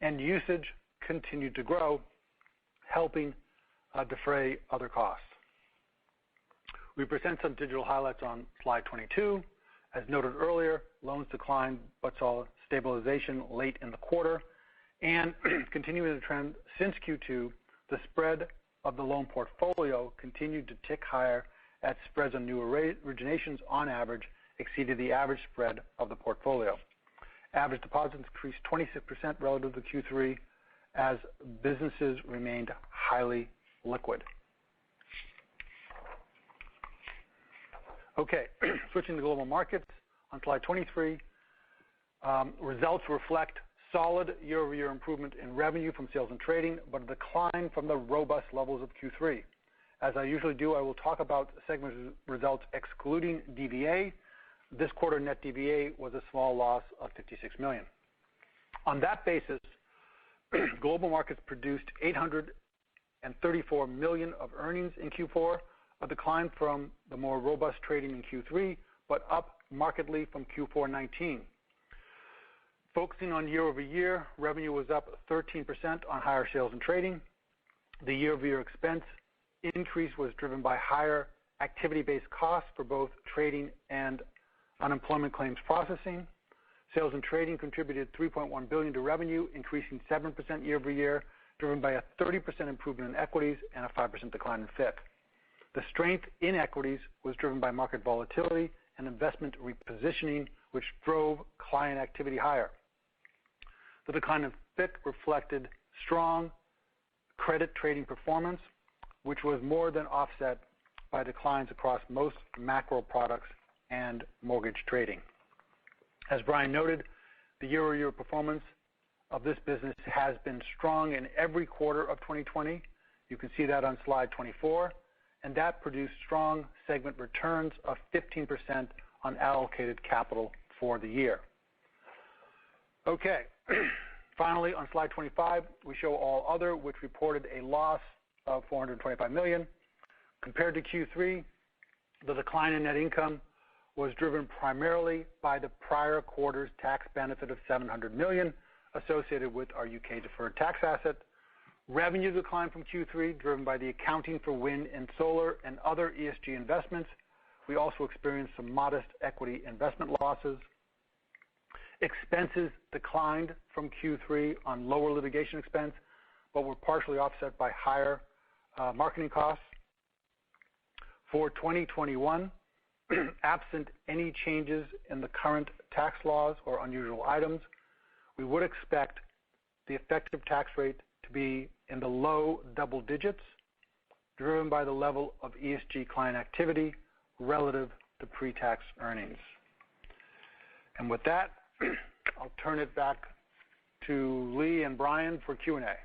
and usage continued to grow, helping defray other costs. We present some digital highlights on slide 22. As noted earlier, loans declined but saw stabilization late in the quarter. And continuing the trend since Q2, the spread of the loan portfolio continued to tick higher as spreads on new originations on average exceeded the average spread of the portfolio. Average deposits increased 26% relative to Q3 as businesses remained highly liquid. Okay, switching to global markets on slide 23, results reflect solid year-over-year improvement in revenue from sales and trading, but a decline from the robust levels of Q3. As I usually do, I will talk about segment results excluding DVA. This quarter net DVA was a small loss of $56 million. On that basis, global markets produced $834 million of earnings in Q4, a decline from the more robust trading in Q3, but up markedly from Q4 19. Focusing on year-over-year, revenue was up 13% on higher sales and trading. The year-over-year expense increase was driven by higher activity-based costs for both trading and unemployment claims processing. Sales and trading contributed $3.1 billion to revenue, increasing 7% year-over-year, driven by a 30% improvement in equities and a 5% decline in FICC. The strength in equities was driven by market volatility and investment repositioning, which drove client activity higher. The decline in FICC reflected strong credit trading performance, which was more than offset by declines across most macro products and mortgage trading. As Brian noted, the year-over-year performance of this business has been strong in every quarter of 2020. You can see that on slide 24, and that produced strong segment returns of 15% on allocated capital for the year. Okay, finally on slide 25, we show all other, which reported a loss of $425 million. Compared to Q3, the decline in net income was driven primarily by the prior quarter's tax benefit of $700 million associated with our UK deferred tax asset. Revenue declined from Q3, driven by the accounting for wind and solar and other ESG investments. We also experienced some modest equity investment losses. Expenses declined from Q3 on lower litigation expense, but were partially offset by higher marketing costs. For 2021, absent any changes in the current tax laws or unusual items, we would expect the effective tax rate to be in the low double digits, driven by the level of ESG client activity relative to pre-tax earnings. And with that, I'll turn it back to Lee and Brian for Q&A.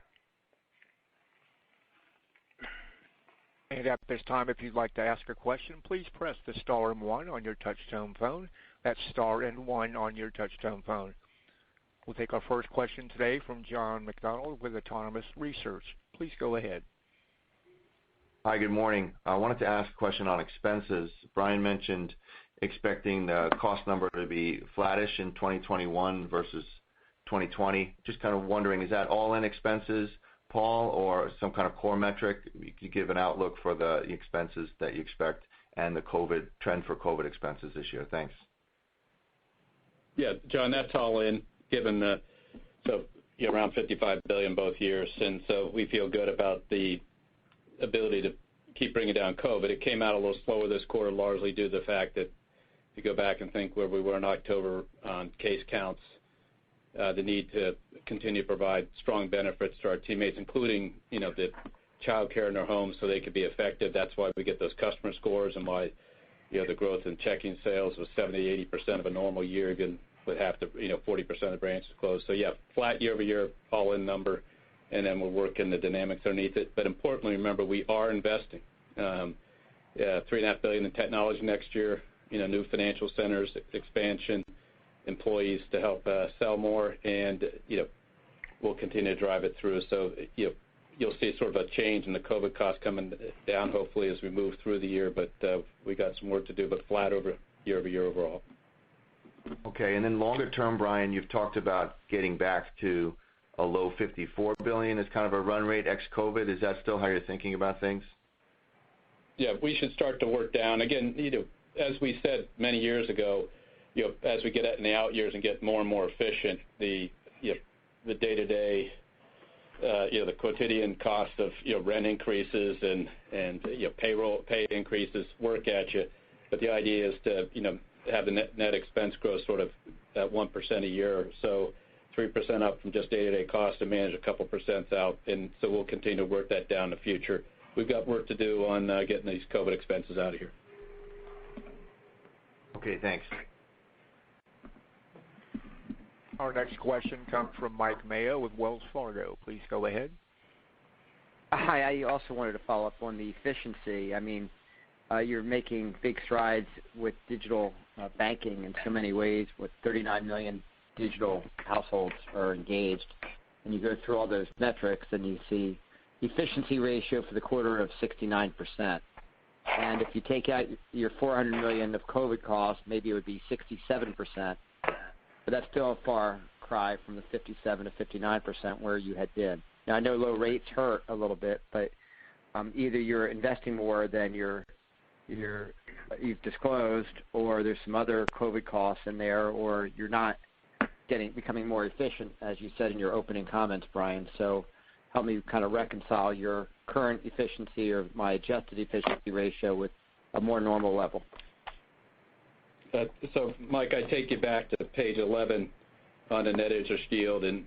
And at this time, if you'd like to ask a question, please press the star and one on your touch-tone phone. That's star and one on your touch-tone phone. We'll take our first question today from John McDonald with Autonomous Research. Please go ahead. Hi, good morning. I wanted to ask a question on expenses. Brian mentioned expecting the cost number to be flattish in 2021 versus 2020. Just kind of wondering, is that all in expenses, Paul, or some kind of core metric? You could give an outlook for the expenses that you expect and the COVID trend for COVID expenses this year. Thanks. Yeah, John, that's all in, given around $55 billion both years, and so we feel good about the ability to keep bringing down COVID. It came out a little slower this quarter, largely due to the fact that if you go back and think where we were in October on case counts, the need to continue to provide strong benefits to our teammates, including the child care in their homes so they could be effective. That's why we get those customer scores and why the growth in checking sales was 70-80% of a normal year, even with half the 40% of the branches closed. So yeah, flat year over year, all in number, and then we'll work in the dynamics underneath it. But importantly, remember, we are investing $3.5 billion in technology next year, new financial centers expansion, employees to help sell more, and we'll continue to drive it through. So you'll see sort of a change in the COVID costs coming down hopefully as we move through the year, but we got some work to do, but flat over year overall. Okay, and then longer term, Brian, you've talked about getting back to a low $54 billion as kind of a run rate ex-COVID. Is that still how you're thinking about things? Yeah, we should start to work down. Again, as we said many years ago, as we get in the out years and get more and more efficient, the day-to-day, the quotidian cost of rent increases and pay increases work at you. But the idea is to have the net expense growth sort of at 1% a year, so 3% up from just day-to-day cost and manage a couple percents out, and so we'll continue to work that down in the future. We've got work to do on getting these COVID expenses out of here. Okay, thanks. Our next question comes from Mike Mayo with Wells Fargo. Please go ahead. Hi, I also wanted to follow up on the efficiency. I mean, you're making big strides with digital banking in so many ways, with 39 million digital households are engaged, and you go through all those metrics and you see efficiency ratio for the quarter of 69%. And if you take out your $400 million of COVID costs, maybe it would be 67%, but that's still a far cry from the 57 to 59% where you had been. Now, I know low rates hurt a little bit, but either you're investing more than you've disclosed, or there's some other COVID costs in there, or you're not becoming more efficient, as you said in your opening comments, Brian. So help me kind of reconcile your current efficiency or my adjusted efficiency ratio with a more normal level. So, Mike, I take you back to page 11 on the net interest yield and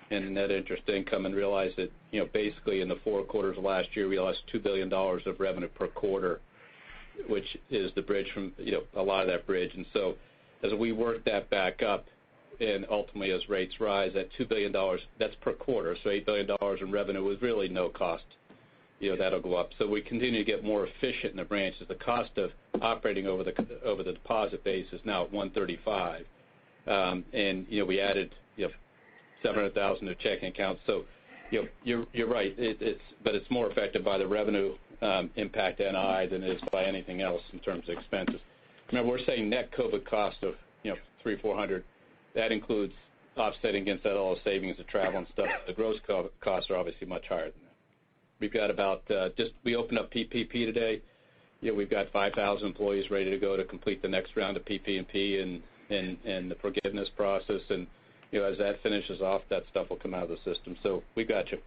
the net interest income, and realize that basically in the 4 quarters of last year we lost $2 billion of revenue per quarter, which is the bridge from a lot of that bridge. And so as we work that back up, and ultimately as rates rise, that $2 billion, that's per quarter, so $8 billion in revenue with really no cost. That'll go up. So we continue to get more efficient in the branches. The cost of operating over the deposit base is now at 135, and we added 700,000 new checking accounts. So you're right. But it's more affected by the revenue impact NI than it is by anything else in terms of expenses. Remember, we're saying net COVID cost of 300-400. That includes offsetting against that all the savings of travel and stuff. The gross costs are obviously much higher than that. We've got about we opened up PPP today. We've got 5,000 employees ready to go to complete the next round of PPP and the forgiveness process. And as that finishes off, that stuff will come out of the system. So we got you.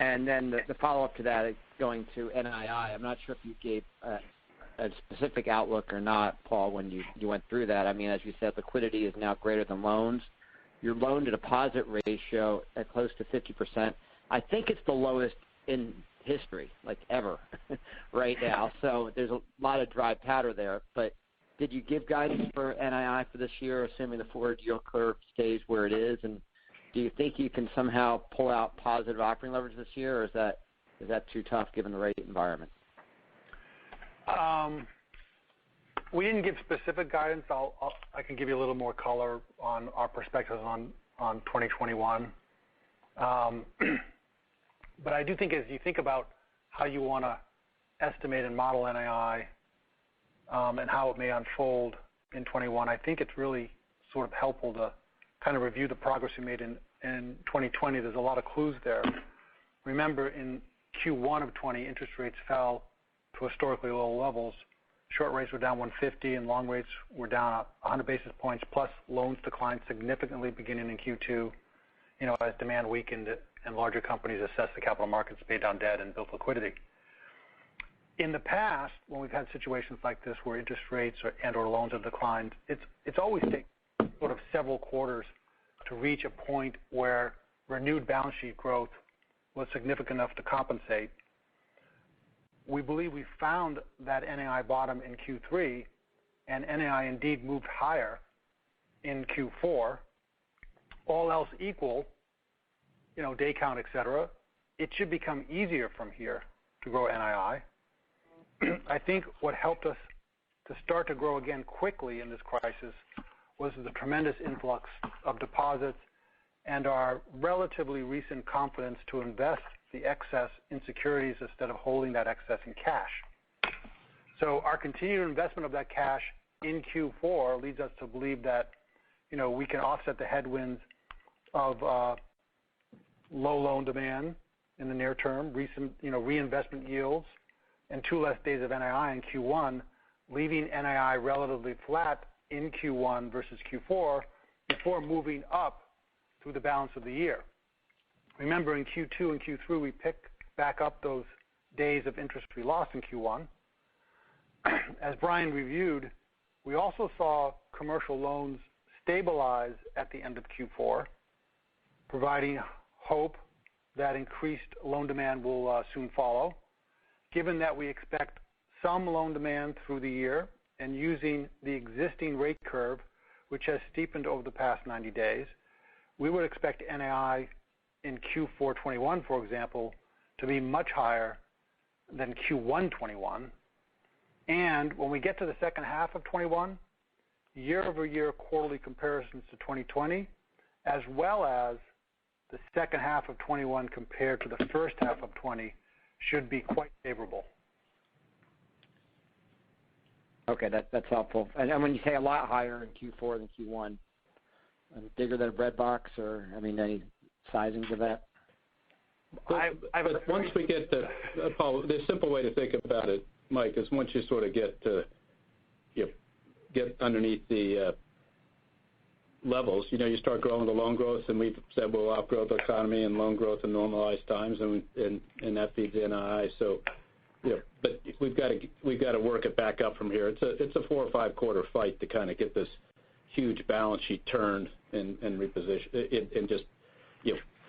And then the follow-up to that is going to NII. I'm not sure if you gave a specific outlook or not, Paul, when you went through that. I mean, as you said, liquidity is now greater than loans. Your loan-to-deposit ratio at close to 50%. I think it's the lowest in history, like ever, right now. So there's a lot of dry powder there. But did you give guidance for NII for this year, assuming the forward yield curve stays where it is? And do you think you can somehow pull out positive operating leverage this year, or is that too tough given the rate environment? We didn't give specific guidance. I can give you a little more color on our perspectives on 2021. But I do think as you think about how you want to estimate and model NII and how it may unfold in 21, I think it's really sort of helpful to kind of review the progress we made in 2020. There's a lot of clues there. Remember, in Q1 of 20, interest rates fell to historically low levels. Short rates were down 150 and long rates were down 100 basis points, plus loans declined significantly beginning in Q2, as demand weakened and larger companies assessed the capital markets, paid down debt, and built liquidity. In the past, when we've had situations like this where interest rates or loans have declined, it's always taken sort of several quarters to reach a point where renewed balance sheet growth was significant enough to compensate. We believe we found that NAI bottom in Q3, and NAI indeed moved higher in Q4. All else equal, day count, et cetera, it should become easier from here to grow NII. I think what helped us to start to grow again quickly in this crisis was the tremendous influx of deposits and our relatively recent confidence to invest the excess in securities instead of holding that excess in cash. So our continued investment of that cash in Q4 leads us to believe that we can offset the headwinds of low loan demand in the near term, recent reinvestment yields, and 2 less days of NII in Q1, leaving NII relatively flat in Q1 versus Q4 before moving up through the balance of the year. Remember, in Q2 and Q3, we pick back up those days of interest-free loss in Q1. As Brian reviewed, we also saw commercial loans stabilize at the end of Q4, providing hope that increased loan demand will soon follow. Given that we expect some loan demand through the year and using the existing rate curve, which has steepened over the past 90 days, we would expect NII in Q4 21, for example, to be much higher than Q1 21. And when we get to the second half of 21, year-over-year quarterly comparisons to 2020, as well as the second half of 21 compared to the first half of 20, should be quite favorable. Okay, that's helpful. And when you say a lot higher in Q4 than Q1, bigger than a bread box, or any sizings of that? Once we get to Paul, the simple way to think about it, Mike, is once you sort of get to get underneath the levels, you start growing the loan growth, and we've said we'll outgrow the economy and loan growth in normalized times, and that feeds NII. So, but we've got to work it back up from here. It's a 4 or 5 quarter fight to kind of get this huge balance sheet turned and reposition it, and just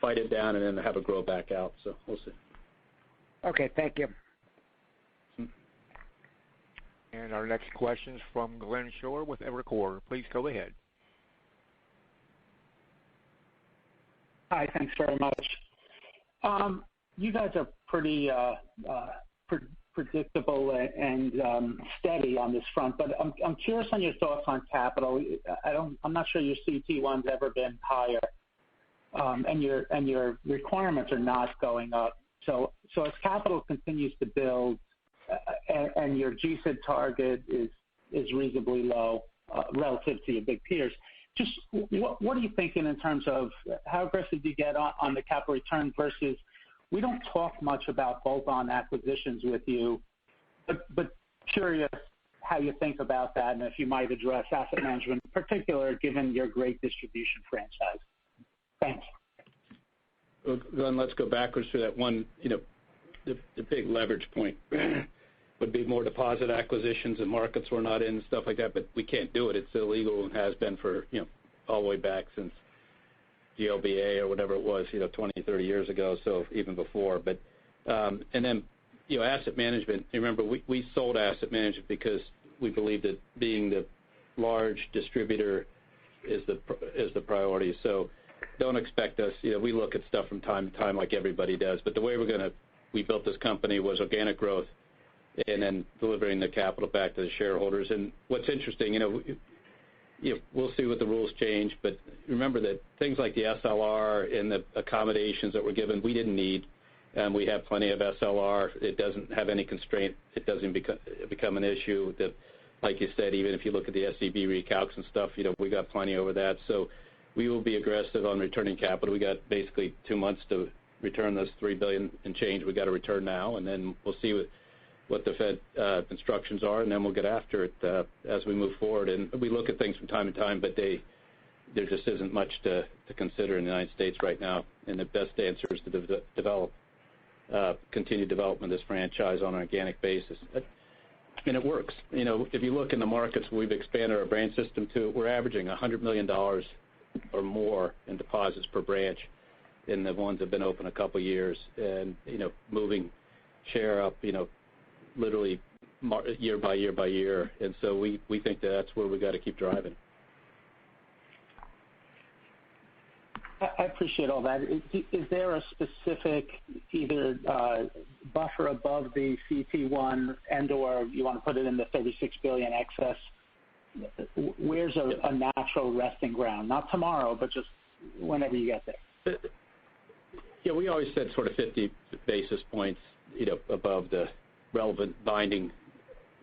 fight it down and then have it grow back out. So we'll see. Okay, thank you. And our next question is from Glenn Schorr with Evercore. Please go ahead. Hi, thanks very much. You guys are pretty predictable and steady on this front, but I'm curious on your thoughts on capital. I'm not sure your CET1's ever been higher, and your requirements are not going up. So as capital continues to build, and your GSIB target is reasonably low relative to your big peers, just what are you thinking in terms of how aggressive do you get on the capital return versus, we don't talk much about bolt-on acquisitions with you, but curious how you think about that, and if you might address asset management in particular, given your great distribution franchise. Thanks. Well, Glenn, let's go backwards to that one. The big leverage point would be more deposit acquisitions and markets we're not in and stuff like that, but we can't do it. It's illegal and has been for all the way back since GLBA or whatever it was 20, 30 years ago, so even before. But and then asset management, remember we sold asset management because we believed that being the large distributor is the priority. So don't expect us, we look at stuff from time to time like everybody does, but the way we built this company was organic growth and then delivering the capital back to the shareholders. And what's interesting, we'll see what the rules change, but remember that things like the SLR and the accommodations that were given, we didn't need. We have plenty of SLR. It doesn't have any constraint. It doesn't become an issue. That, like you said, even if you look at the SCB recalcs and stuff, we got plenty over that. So we will be aggressive on returning capital. We got basically 2 months to return those $3 billion and change we got to return now, and then we'll see what the Fed instructions are, and then we'll get after it as we move forward. And we look at things from time to time, but there just isn't much to consider in the United States right now, and the best answer is to develop continued development of this franchise on an organic basis. And it works. If you look in the markets we've expanded our branch system to, we're averaging $100 million or more in deposits per branch in the ones that have been open a couple years, and moving share up literally year by year by year. And so we think that's where we got to keep driving. I appreciate all that. Is there a specific either buffer above the CET1 and or you want to put it in the $36 billion excess? Where's a natural resting ground? Not tomorrow, but just whenever you get there. Yeah, we always said sort of 50 basis points, above the relevant binding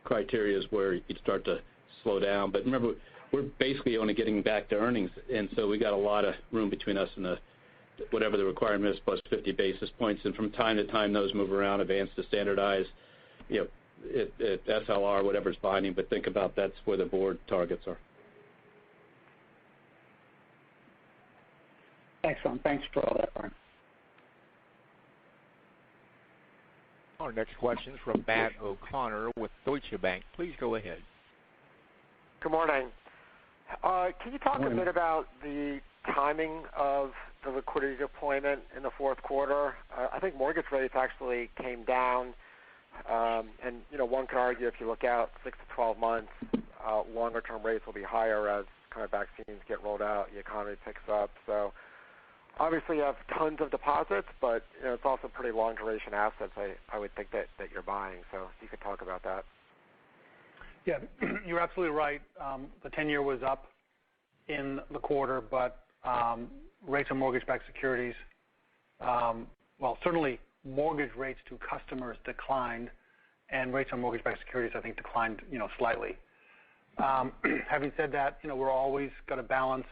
criteria is where you'd start to slow down. But remember, we're basically only getting back to earnings, and so we got a lot of room between us and whatever the requirement is plus 50 basis points. And from time to time, those move around, advanced to standardized, SLR, whatever's binding. But think about that's where the board targets are. Excellent. Thanks for all that, Brian. Our next question is from Matt O'Connor with Deutsche Bank. Please go ahead. Good morning. Can you talk a bit about the timing of the liquidity deployment in the fourth quarter? I think mortgage rates actually came down, and one could argue if you look out 6 to 12 months, longer-term rates will be higher as kind of vaccines get rolled out, the economy picks up. So obviously you have tons of deposits, but it's also pretty long-duration assets I would think that you're buying. So if you could talk about that. Yeah, you're absolutely right. The 10-year was up in the quarter, but rates on mortgage-backed securities, certainly mortgage rates to customers declined, and rates on mortgage-backed securities, I think, declined, slightly. Having said that, we're always got to balance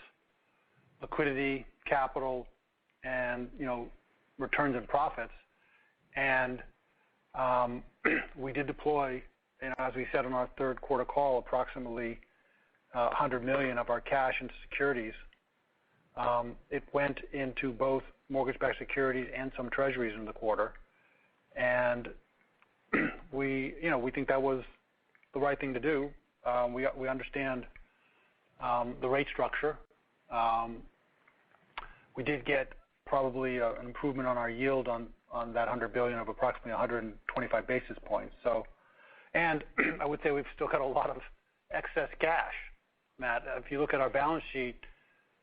liquidity, capital, and returns and profits. And we did deploy, as we said on our third quarter call, approximately $100 million of our cash into securities. It went into both mortgage-backed securities and some treasuries in the quarter, and we think that was the right thing to do. We understand the rate structure. We did get probably an improvement on our yield on that $100 billion of approximately 125 basis points. So, and I would say we've still got a lot of excess cash, Matt. If you look at our balance sheet,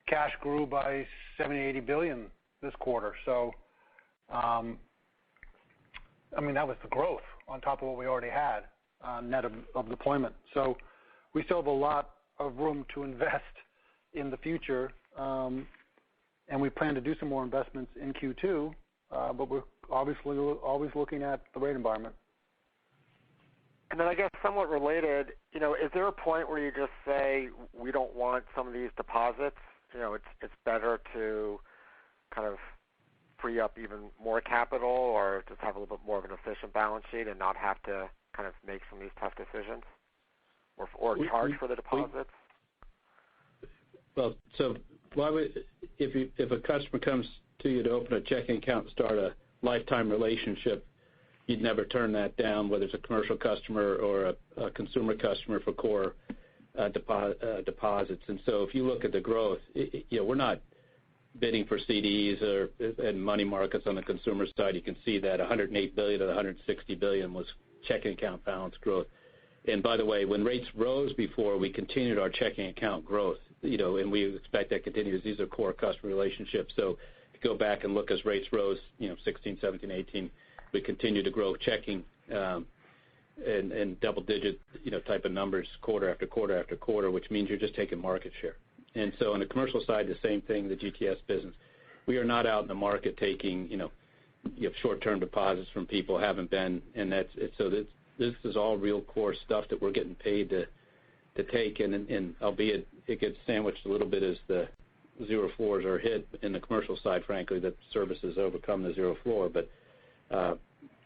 cash grew by $70-80 billion this quarter. So, that was the growth on top of what we already had, net of deployment. So we still have a lot of room to invest in the future, and we plan to do some more investments in Q2, but we're obviously always looking at the rate environment. And then I guess somewhat related, is there a point where you just say we don't want some of these deposits? It's better to kind of free up even more capital or just have a little bit more of an efficient balance sheet and not have to kind of make some of these tough decisions or charge for the deposits? Well, so why would if a customer comes to you to open a checking account and start a lifetime relationship, you'd never turn that down, whether it's a commercial customer or a consumer customer for core deposits. And so if you look at the growth, we're not bidding for CDs and money markets on the consumer side. You can see that $108 billion of the $160 billion was checking account balance growth. And by the way, when rates rose before, we continued our checking account growth, and we expect that continues. These are core customer relationships. So if you go back and look as rates rose, 16, 17, 18, we continue to grow checking and double-digit, type of numbers quarter after quarter after quarter, which means you're just taking market share. And so on the commercial side, the same thing, the GTS business. We are not out in the market taking, short-term deposits from people, haven't been, and this is all real core stuff that we're getting paid to take, and albeit it gets sandwiched a little bit as the zero floors are hit in the commercial side, frankly, that services overcome the zero floor, but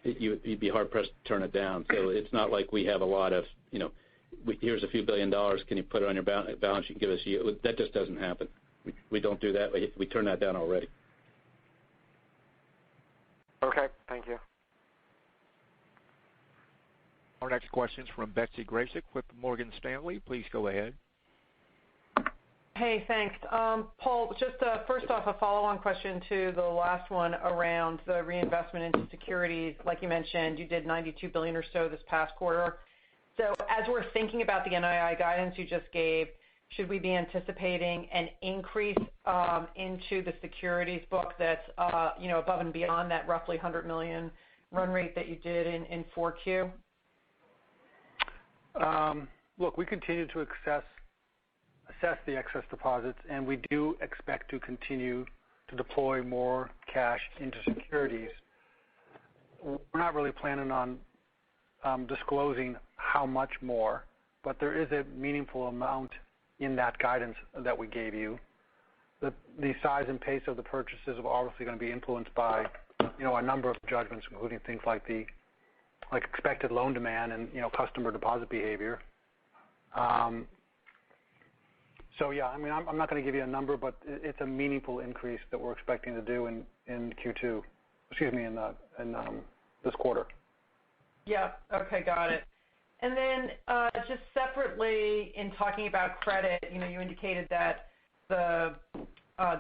you'd be hard-pressed to turn it down. So it's not like we have a lot of, here's a few $1 billion, can you put it on your balance sheet and give us yield? That just doesn't happen. We don't do that. We turn that down already. Okay, thank you. Our next question is from Betsy Graseck with Morgan Stanley. Please go ahead. Hey, thanks. Paul, just first off, a follow-on question to the last one around the reinvestment into securities. Like you mentioned, you did $92 billion or so this past quarter. So as we're thinking about the NII guidance you just gave, should we be anticipating an increase into the securities book that's above and beyond that roughly $100 million run rate that you did in 4Q? Look, we continue to assess the excess deposits, and we do expect to continue to deploy more cash into securities. We're not really planning on disclosing how much more, but there is a meaningful amount in that guidance that we gave you. The size and pace of the purchases are obviously going to be influenced by, a number of judgments, including things like expected loan demand and, customer deposit behavior. So yeah, I'm not going to give you a number, but it's a meaningful increase that we're expecting to do in Q2. Excuse me, in this quarter. Yeah. Okay, got it. And then just separately, in talking about credit, you indicated that the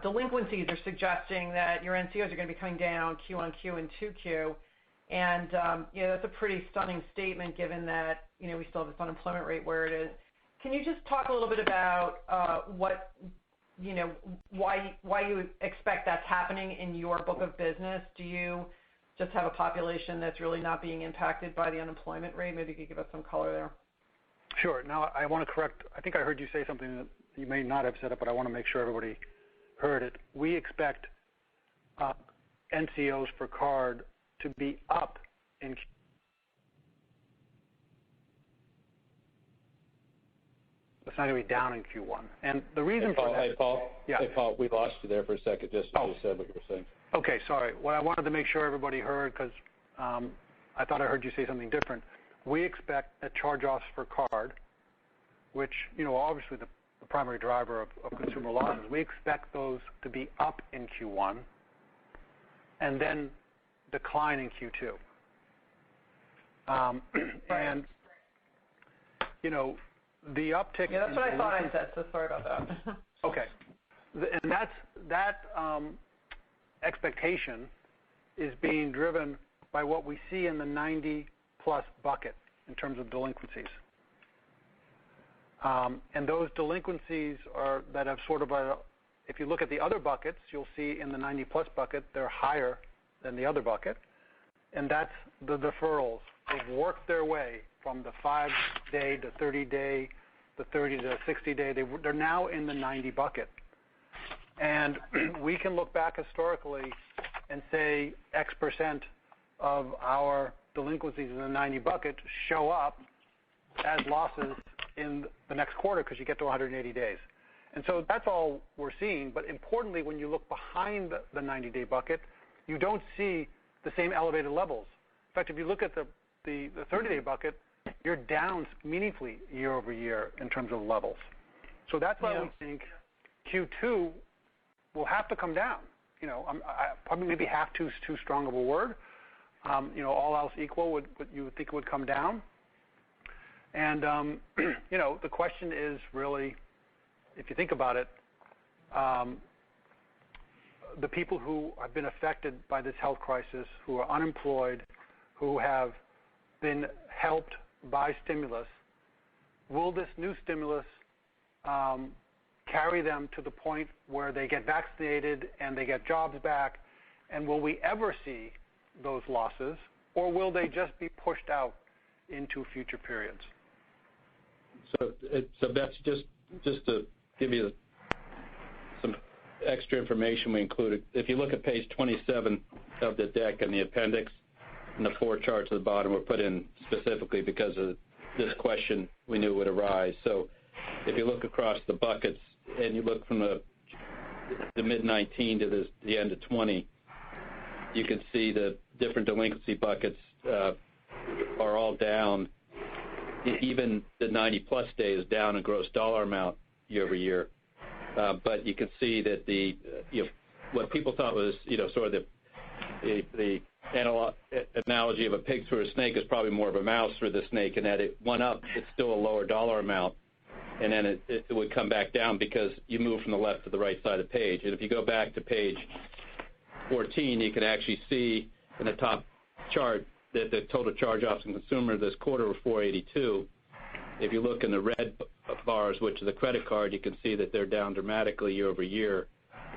delinquencies are suggesting that your NCOs are going to be coming down Q on Q and 2Q. And, that's a pretty stunning statement given that, we still have this unemployment rate where it is. Can you just talk a little bit about why you expect that's happening in your book of business? Do you just have a population that's really not being impacted by the unemployment rate? Maybe you could give us some color there. Sure. Now, I want to correct. I think I heard you say something that you may not have said it, but I want to make sure everybody heard it. We expect NCOs for card to be up in It's not going to be down in Q1. And the reason for that... Hey, Paul. Yeah. Hey, Paul, we lost you there for a second, just as you said what you were saying. Okay, sorry. What I wanted to make sure everybody heard, because I thought I heard you say something different. We expect that charge-offs for card, which, obviously the primary driver of consumer losses, we expect those to be up in Q1 and then decline in Q2. And, the uptick... Yeah, that's what I thought I said, so sorry about that. Okay. And that expectation is being driven by what we see in the 90-plus bucket in terms of delinquencies. And those delinquencies are that have sort of if you look at the other buckets, you'll see in the 90-plus bucket, they're higher than the other bucket. And that's the deferrals. They've worked their way from the 5-day to 30-day, the 30 to 60-day. They're now in the 90 bucket. And we can look back historically and say X percent of our delinquencies in the 90 bucket show up as losses in the next quarter because you get to 180 days. And so that's all we're seeing. But importantly, when you look behind the 90-day bucket, you don't see the same elevated levels. In fact, if you look at the 30-day bucket, you're down meaningfully year over year in terms of levels. So that's why we think Q2 will have to come down. Probably maybe half too strong of a word. All else equal, you would think it would come down. And, the question is really, if you think about it, the people who have been affected by this health crisis, who are unemployed, who have been helped by stimulus, will this new stimulus carry them to the point where they get vaccinated and they get jobs back? And will we ever see those losses, or will they just be pushed out into future periods? So that's just to give you some extra information we included. If you look at page 27 of the deck and the appendix, and the 4 charts at the bottom were put in specifically because of this question we knew would arise. So if you look across the buckets and you look from the mid-19 to the end of 20, you can see the different delinquency buckets are all down. Even the 90-plus day is down in gross dollar amount year over year. But you can see that what people thought was sort of the analogy of a pig through a snake is probably more of a mouse through the snake, and that it went up, it's still a lower dollar amount, and then it would come back down because you move from the left to the right side of the page. And if you go back to page 14, you can actually see in the top chart that the total charge-offs in consumer this quarter were 482. If you look in the red bars, which is the credit card, you can see that they're down dramatically year over year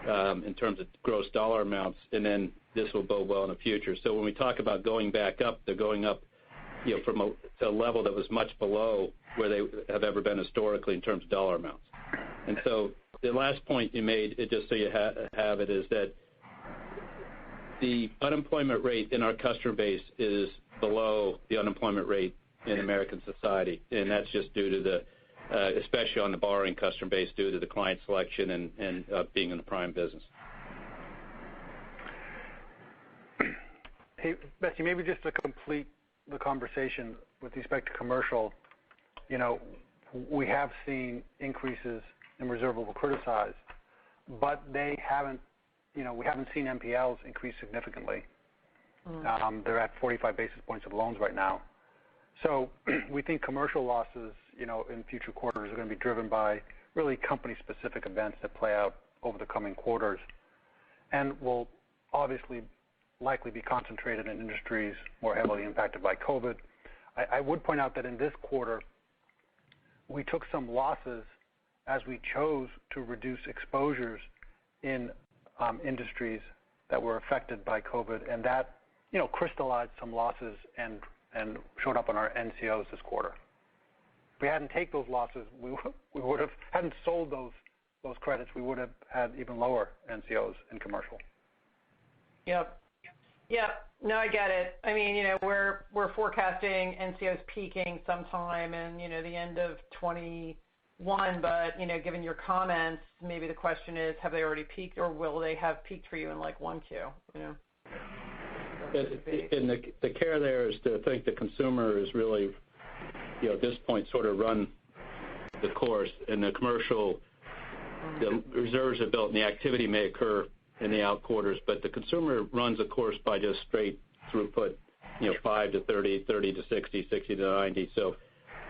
in terms of gross dollar amounts, and then this will bode well in the future. So when we talk about going back up, they're going up to a level that was much below where they have ever been historically in terms of dollar amounts. And so the last point you made, just so you have it, is that the unemployment rate in our customer base is below the unemployment rate in American society, and that's just due to especially on the borrowing customer base due to the client selection and being in the prime business. Hey, Betsy, maybe just to complete the conversation with respect to commercial, we have seen increases in reservable criticized, but they haven't, we haven't seen NPLs increase significantly. They're at 45 basis points of loans right now. So we think commercial losses, in future quarters are going to be driven by really company-specific events that play out over the coming quarters, and will obviously likely be concentrated in industries more heavily impacted by COVID. I would point out that in this quarter, we took some losses as we chose to reduce exposures in industries that were affected by COVID, and that crystallized some losses and showed up on our NCOs this quarter. If we hadn't taken those losses, we would have hadn't sold those credits. We would have had even lower NCOs in commercial. Yep. No, I get it. I mean, we're forecasting NCOs peaking sometime in the end of 21. But given your comments, maybe the question is, have they already peaked, or will they have peaked for you in like 1Q? And the care there is to think the consumer is really, at this point, sort of run the course. In the commercial, the reserves are built, and the activity may occur in the out quarters, but the consumer runs a course by just straight throughput, 5 to 30, 30 to 60, 60 to 90. So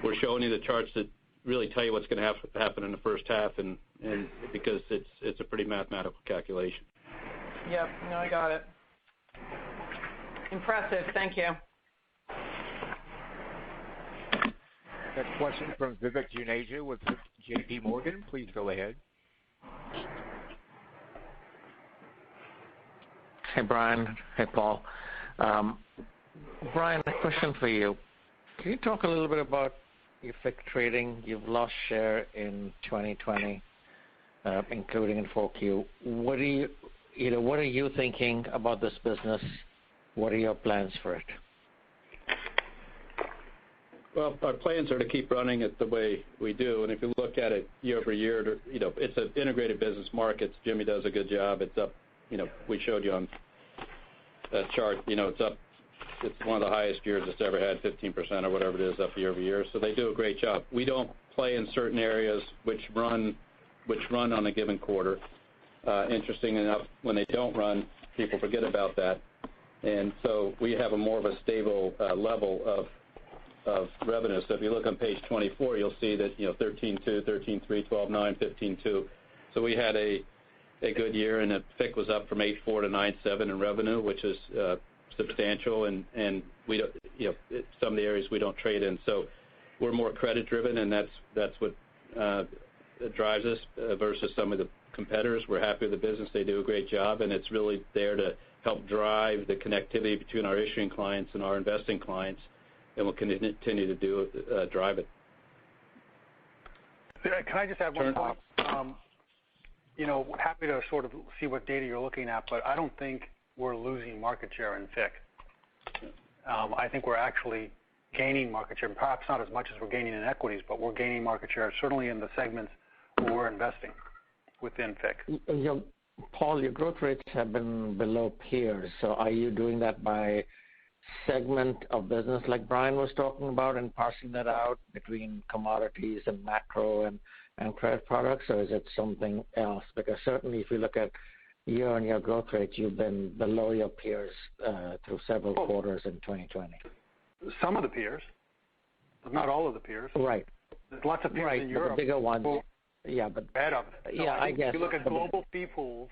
we're showing you the charts that really tell you what's going to happen in the first half, and because it's a pretty mathematical calculation. Yep. No, I got it. Impressive. Thank you. Next question from Vivek Juneja with J.P. Morgan. Please go ahead. Hey, Brian. Hey, Paul. Brian, a question for you. Can you talk a little bit about your FICC trading? You've lost share in 2020, including in 4Q. What are you thinking about this business? What are your plans for it? Well, our plans are to keep running it the way we do, and if you look at it year over year, it's an integrated business markets. Jimmy does a good job. It's up. We showed you on that chart. It's up. It's one of the highest years it's ever had, 15% or whatever it is, up year over year. So they do a great job. We don't play in certain areas which run on a given quarter. Interesting enough, when they don't run, people forget about that, and so we have a more of a stable level of revenue. So if you look on page 24, you'll see that 13.2, 13.3, 12.9, 15.2. So we had a good year, and the FICC was up from 8.4 to 9.7 in revenue, which is substantial, and we don't, some of the areas we don't trade in. So we're more credit driven, and that's what drives us versus some of the competitors. We're happy with the business. They do a great job, and it's really there to help drive the connectivity between our issuing clients and our investing clients, and we'll continue to drive it. Can I just add one thought? Happy to sort of see what data you're looking at, but I don't think we're losing market share in FICC. I think we're actually gaining market share, perhaps not as much as we're gaining in equities, but we're gaining market share, certainly in the segments where we're investing within FICC. Paul, your growth rates have been below peers, so are you doing that by segment of business like Brian was talking about and parsing that out between commodities and macro and credit products, or is it something else? Because certainly if you look at year-on-year growth rates, you've been below your peers through several quarters in 2020. Some of the peers, but not all of the peers. Right. There's lots of peers in Europe. The bigger ones. Yeah, but ahead of it. So I guess. If you look at global fee pools,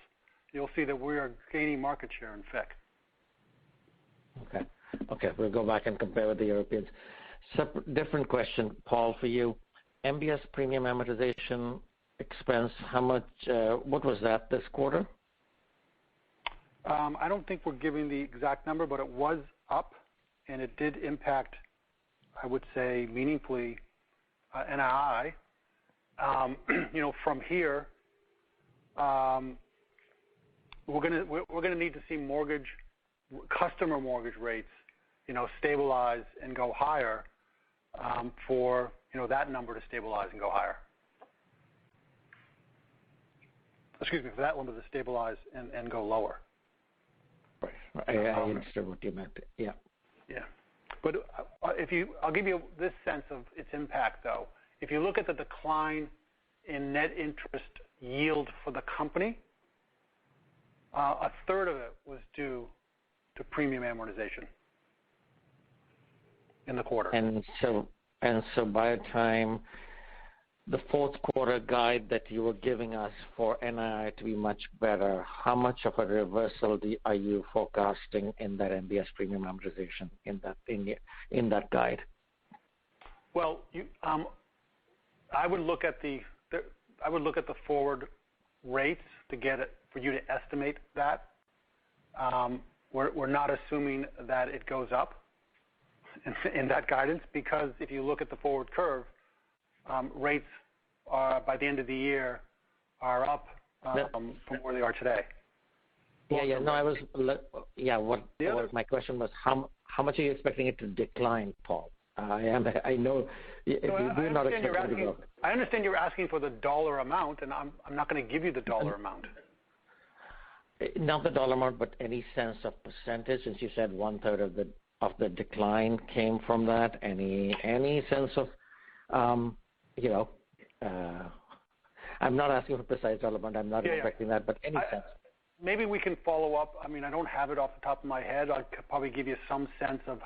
you'll see that we are gaining market share in FICC. Okay, we'll go back and compare with the Europeans. Different question, Paul, for you. MBS premium amortization expense, how much? What was that this quarter? I don't think we're giving the exact number, but it was up, and it did impact, I would say, meaningfully NII. From here, we're going to need to see customer mortgage rates, stabilize and go higher for that number to stabilize and go higher. Excuse me, for that number to stabilize and go lower. Right. I understood what you meant. Yeah. Yeah. But I'll give you this sense of its impact, though. If you look at the decline in net interest yield for the company, a third of it was due to premium amortization in the quarter. And so by the time the fourth quarter guide that you were giving us for NII to be much better, how much of a reversal are you forecasting in that MBS premium amortization in that guide? Well, I would look at the forward rates to get it for you to estimate that. We're not assuming that it goes up in that guidance, because if you look at the forward curve, rates by the end of the year are up from where they are today. Yeah. No, my question was how much are you expecting it to decline, Paul? I know if you're not expecting to go. I understand you're asking for the dollar amount, and I'm not going to give you the dollar amount. Not the dollar amount, but any sense of percentage, since you said 1/3 of the decline came from that. Any sense of, I'm not asking for precise dollar amount. I'm not expecting that, but any sense. Maybe we can follow up. I mean, I don't have it off the top of my head. I could probably give you some sense of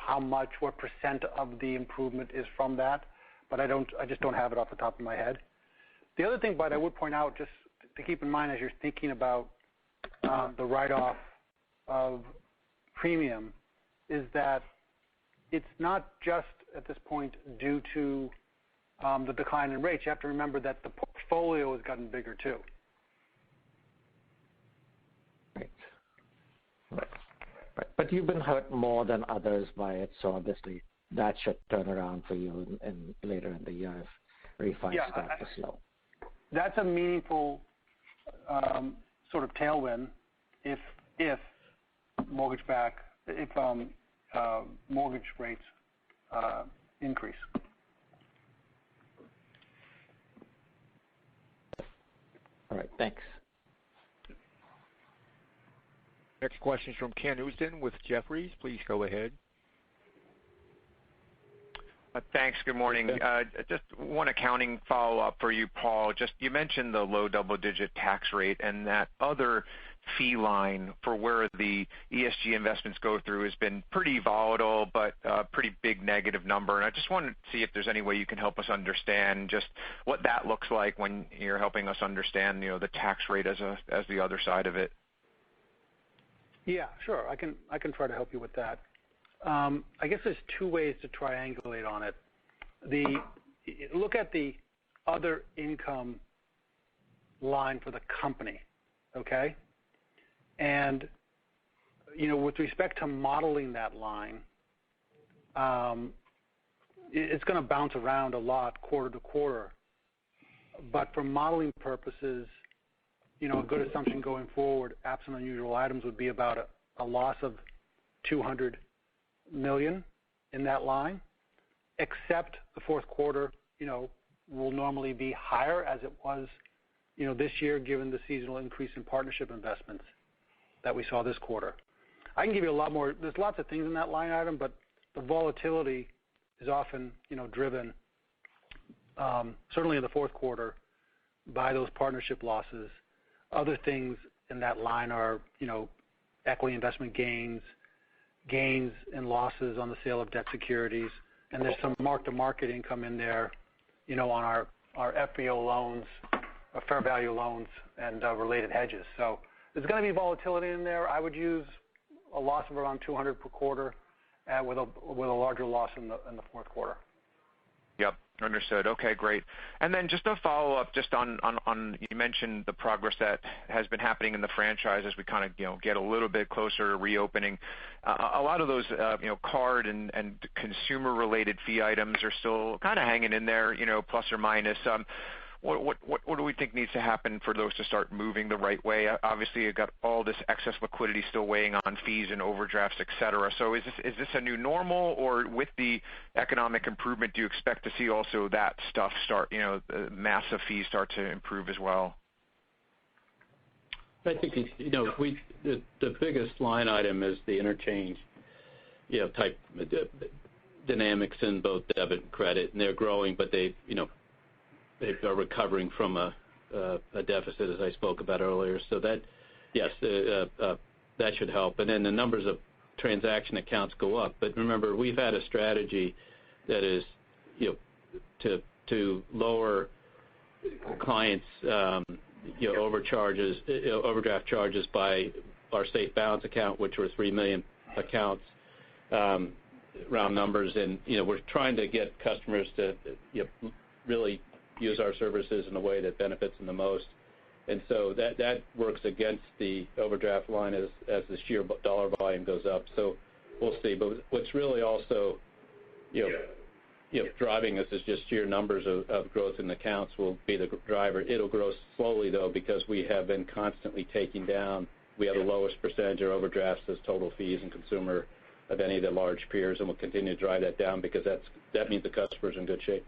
what percent of the improvement is from that, but I just don't have it off the top of my head. The other thing, Bud, I would point out, just to keep in mind as you're thinking about the write-off of premium, is that it's not just at this point due to the decline in rates. You have to remember that the portfolio has gotten bigger too. Right. But you've been hurt more than others by it, so obviously that should turn around for you in later in the year if refi start to slow. That's a meaningful sort of tailwind if mortgage rates increase. All right, thanks. Next question is from Ken Usdin with Jefferies. Please go ahead. Thanks. Good morning. Just one accounting follow-up for you, Paul. You mentioned the low double-digit tax rate, and that other fee line for where the ESG investments go through has been pretty volatile, but a pretty big negative number. And I just wanted to see if there's any way you can help us understand just what that looks like when you're helping us understand, the tax rate as the other side of it. Yeah, sure. I can try to help you with that. I guess there's two ways to triangulate on it. Look at the other income line for the company, okay? And, with respect to modeling that line, it's going to bounce around a lot quarter to quarter. But for modeling purposes, a good assumption going forward, absent unusual items, would be about a loss of $200 million in that line, except the fourth quarter, will normally be higher as it was, this year, given the seasonal increase in partnership investments that we saw this quarter. I can give you a lot more. There's lots of things in that line item, but the volatility is often, driven, certainly in the fourth quarter, by those partnership losses. Other things in that line are, equity investment gains and losses on the sale of debt securities, and there's some mark-to-market income in there, on our FVO loans, fair value loans, and related hedges. So there's going to be volatility in there. I would use a loss of around 200 per quarter, with a larger loss in the fourth quarter. Yep. Understood. Okay, great. And then just a follow-up just on you mentioned the progress that has been happening in the franchise as we kind of, get a little bit closer to reopening. A lot of those, card and consumer-related fee items are still kind of hanging in there, plus or minus. what do we think needs to happen for those to start moving the right way? Obviously, you've got all this excess liquidity still weighing on fees and overdrafts, et cetera. So is this a new normal, or with the economic improvement, do you expect to see also that stuff start, massive fees start to improve as well? I think the biggest line item is the interchange, type dynamics in both debit and credit, and they're growing, but they are recovering from a deficit, as I spoke about earlier. So that, yes, that should help. And then the numbers of transaction accounts go up. But remember, we've had a strategy that is, to lower clients' overdraft charges by our safe balance account, which were 3 million accounts, round numbers, and we're trying to get customers to really use our services in a way that benefits them the most, and so that works against the overdraft line as the sheer dollar volume goes up. So we'll see. But what's really also driving us is just sheer numbers of growth in accounts will be the driver. It'll grow slowly, though, because we have been constantly taking down. We have the lowest percentage of overdrafts as total fees and consumer of any of the large peers, and we'll continue to drive that down because that means the customer's in good shape.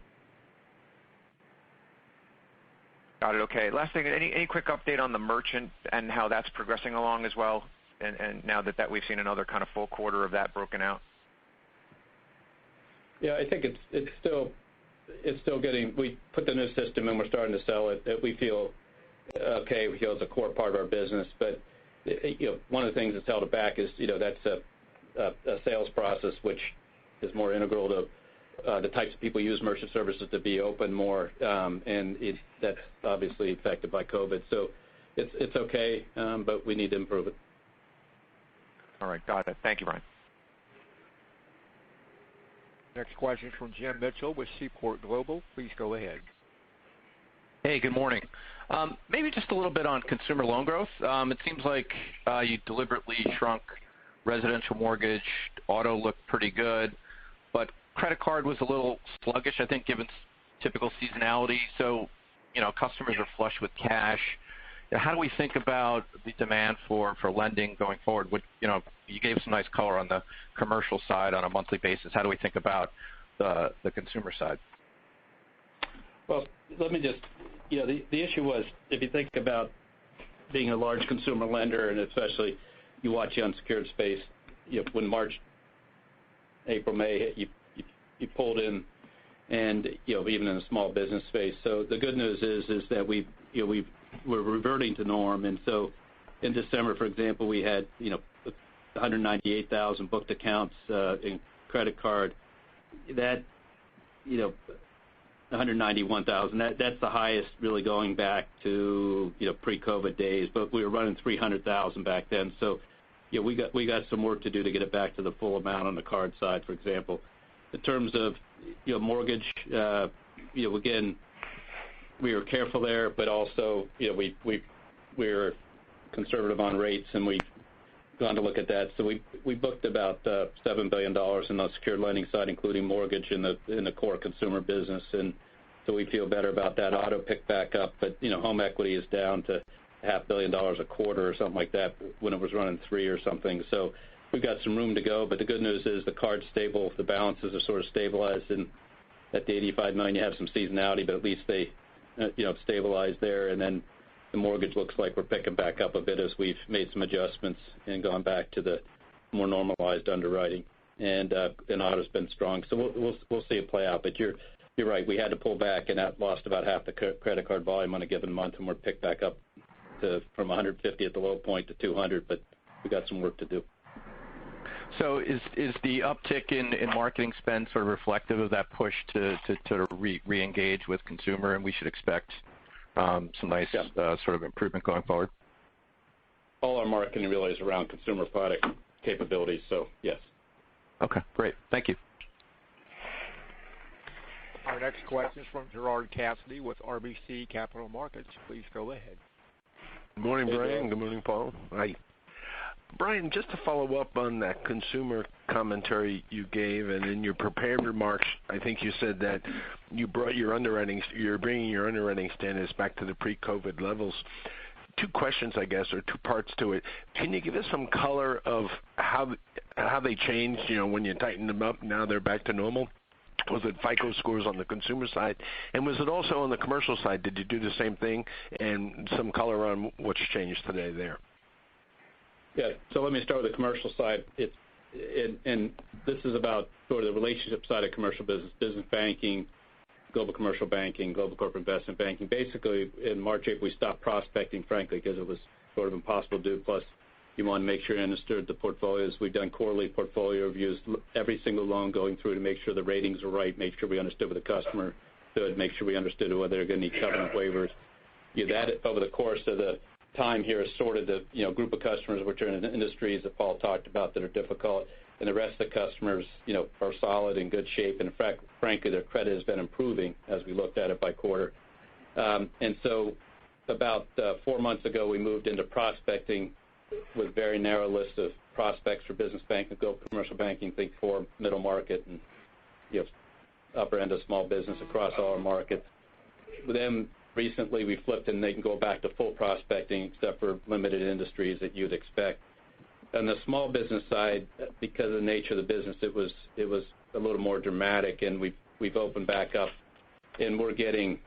Got it. Okay. Last thing, any quick update on the merchant and how that's progressing along as well, and now that we've seen another kind of full quarter of that broken out? Yeah, I think it's still getting. We put the new system and we're starting to sell it. We feel okay. We feel it's a core part of our business, but one of the things that's held it back is that's a sales process which is more integral to the types of people use merchant services to be open more, and that's obviously affected by COVID. So it's okay, but we need to improve it. All right, got it. Thank you, Brian. Next question is from Jim Mitchell with Seaport Global. Please go ahead. Hey, good morning. Maybe just a little bit on consumer loan growth. It seems like you deliberately shrunk residential mortgage. Auto looked pretty good, but credit card was a little sluggish, I think, given typical seasonality. So, customers are flush with cash. How do we think about the demand for lending going forward? You gave some nice color on the commercial side on a monthly basis. How do we think about the consumer side? Well, let me just, the issue was, if you think about being a large consumer lender, and especially you watch the unsecured space, when March, April, May hit, you pulled in, and even in the small business space. So the good news is that we're reverting to norm, and so in December, for example, we had 198,000 booked accounts in credit card. That 191,000. That's the highest really going back to pre-COVID days, but we were running 300,000 back then. So we got some work to do to get it back to the full amount on the card side, for example. In terms of mortgage, again, we were careful there, but also we're conservative on rates, and we've gone to look at that. So we booked about $7 billion in the secured lending side, including mortgage in the core consumer business, and so we feel better about that. Auto picked back up, but home equity is down to $500 million a quarter or something like that when it was running 3 or something. So we've got some room to go, but the good news is the card's stable. The balances are sort of stabilized, and at the 85 million, you have some seasonality, but at least they stabilized there. And then the mortgage looks like we're picking back up a bit as we've made some adjustments and gone back to the more normalized underwriting. And auto's been strong, so we'll see it play out. But you're right, we had to pull back, and that lost about half the credit card volume on a given month, and we're picked back up from 150 at the low point to 200, but we got some work to do. So is the uptick in marketing spend sort of reflective of that push to re-engage with consumer, and we should expect some nice sort of improvement going forward? All our marketing really is around consumer product capabilities, so yes. Okay, great. Thank you. Our next question is from Gerard Cassidy with RBC Capital Markets. Please go ahead. Good morning, Brian. Good morning, Paul. Hi. Brian, just to follow up on that consumer commentary you gave, and in your prepared remarks, I think you said that you're bringing your underwriting standards back to the pre-COVID levels. Two questions, I guess, or two parts to it. Can you give us some color of how they changed, when you tightened them up, now they're back to normal? Was it FICO scores on the consumer side? And was it also on the commercial side? Did you do the same thing? And some color on what's changed today there. Yeah, so let me start with the commercial side. And this is about sort of the relationship side of commercial business banking, global commercial banking, global corporate investment banking. Basically, in March, April, we stopped prospecting, frankly, because it was sort of impossible to do. Plus, you want to make sure you understood the portfolios. We've done quarterly portfolio reviews, every single loan going through to make sure the ratings are right, make sure we understood what the customer stood, make sure we understood whether they're going to need covenant waivers. That over the course of the time here is sorted the group of customers which are in the industries that Paul talked about that are difficult, and the rest of the customers are solid, in good shape, and in fact, frankly, their credit has been improving as we looked at it by quarter. And so about 4 months ago, we moved into prospecting with very narrow list of prospects for business banking, global commercial banking, think for middle market and upper end of small business across all our markets. Then recently we flipped and they can go back to full prospecting except for limited industries that you'd expect. On the small business side, because of the nature of the business, it was a little more dramatic, and we've opened back up, and we're getting,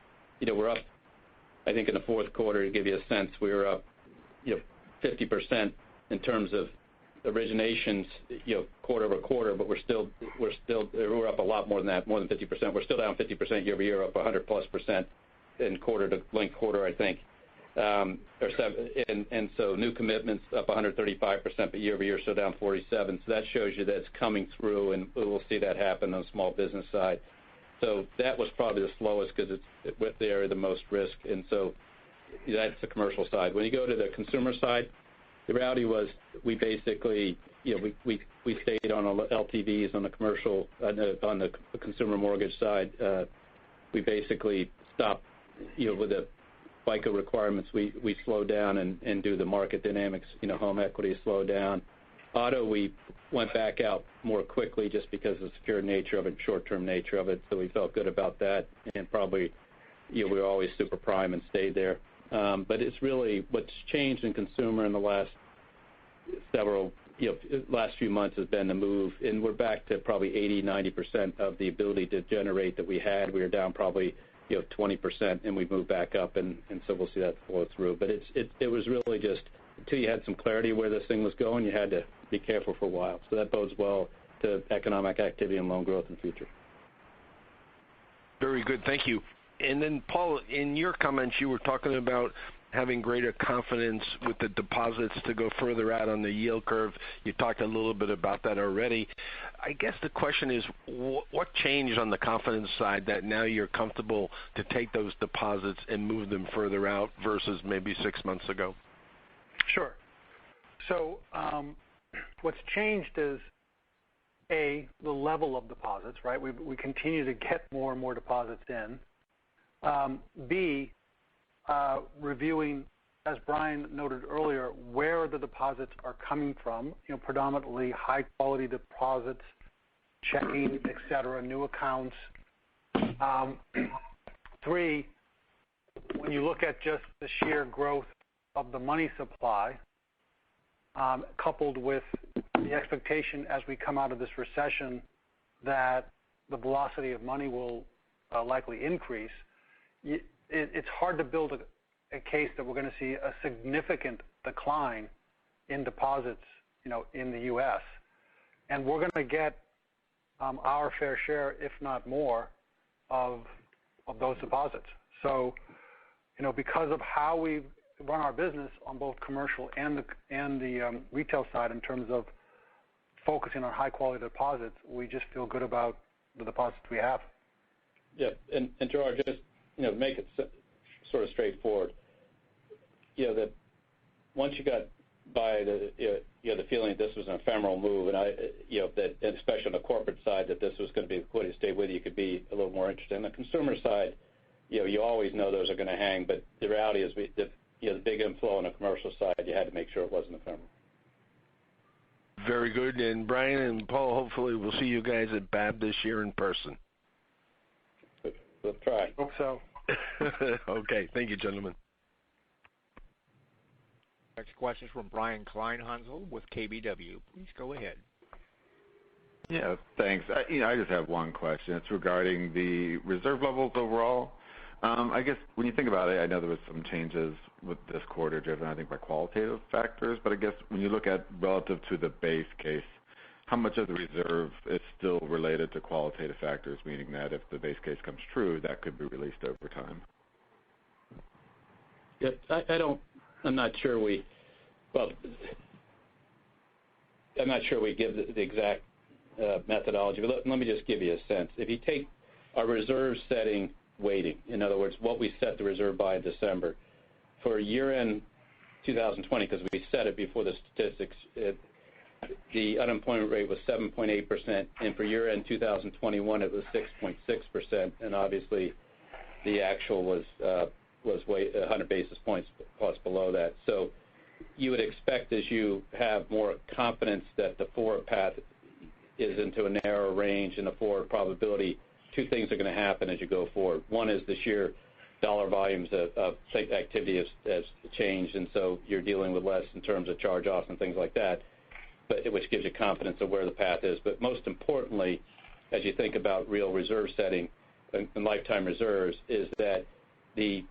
we're up. I think in the fourth quarter, to give you a sense, we were up, 50% in terms of originations, quarter over quarter, but we're up a lot more than that, more than 50%. We're still down 50% year over year, up 100+% in quarter to linked quarter, I think. And so new commitments up 135%, but year over year still down 47%. So that shows you that it's coming through, and we'll see that happen on the small business side. So that was probably the slowest because it's with the area of the most risk, and so that's the commercial side. When you go to the consumer side, the reality was we basically, we stayed on LTVs on the commercial, on the consumer mortgage side. We basically stopped, with the FICO requirements, we slowed down and do the market dynamics, home equity slowed down. Auto, we went back out more quickly just because of the secure nature of it, short-term nature of it, so we felt good about that, and probably, we were always super prime and stayed there. But it's really what's changed in consumer in the last last few months has been the move, and we're back to probably 80-90% of the ability to generate that we had. We were down probably 20%, and we've moved back up, and so we'll see that flow through. But it was really just until you had some clarity where this thing was going, you had to be careful for a while. So that bodes well to economic activity and loan growth in the future. Very good, thank you. And then, Paul, in your comments, you were talking about having greater confidence with the deposits to go further out on the yield curve. You talked a little bit about that already. I guess the question is, what changed on the confidence side that now you're comfortable to take those deposits and move them further out versus maybe 6 months ago? Sure. So what's changed is, A, the level of deposits, right? We continue to get more and more deposits in. B, reviewing, as Brian noted earlier, where the deposits are coming from, predominantly high-quality deposits, checking, et cetera, new accounts. 3, when you look at just the sheer growth of the money supply, coupled with the expectation as we come out of this recession that the velocity of money will likely increase, it's hard to build a case that we're going to see a significant decline in deposits, in the U.S. And we're going to get our fair share, if not more, of those deposits. So, because of how we run our business on both commercial and the retail side in terms of focusing on high-quality deposits, we just feel good about the deposits we have. Yeah, and Gerard, just make it sort of straightforward. That once you got by the feeling that this was an ephemeral move, and that especially on the corporate side that this was going to be liquidity to stay with you, could be a little more interested. On the consumer side, you always know those are going to hang, but the reality is the big inflow on the commercial side, you had to make sure it wasn't ephemeral. Very good. And Brian and Paul, hopefully we'll see you guys at BAB this year in person. We'll try. Hope so. Okay. Thank you, gentlemen. Next question is from Brian Kleinhansel with KBW. Please go ahead. Yeah, thanks. I just have one question. It's regarding the reserve levels overall. I guess when you think about it, I know there was some changes with this quarter driven, I think, by qualitative factors, but I guess when you look at relative to the base case, how much of the reserve is still related to qualitative factors, meaning that if the base case comes true, that could be released over time? Yeah, I'm not sure we give the exact methodology, but let me just give you a sense. If you take our reserve setting weighting, in other words, what we set the reserve by in December, for year-end 2020, because we set it before the statistics, the unemployment rate was 7.8%, and for year-end 2021 it was 6.6%, and obviously the actual was 100 basis points plus below that. So you would expect, as you have more confidence that the forward path is into a narrower range and the forward probability, two things are going to happen as you go forward. One is the sheer dollar volumes of activity has changed, and so you're dealing with less in terms of charge-offs and things like that, which gives you confidence of where the path is. But most importantly, as you think about real reserve setting and lifetime reserves, is that the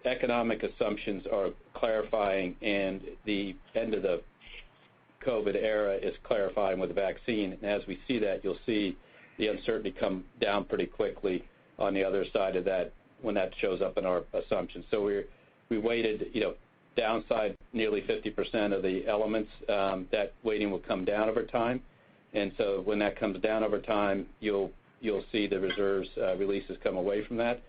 economic assumptions are clarifying, and the end of the COVID era is clarifying with the vaccine. And as we see that, you'll see the uncertainty come down pretty quickly on the other side of that when that shows up in our assumptions. So we weighted, downside nearly 50% of the elements. That weighting will come down over time, and so when that comes down over time, you'll see the reserves releases come away from that.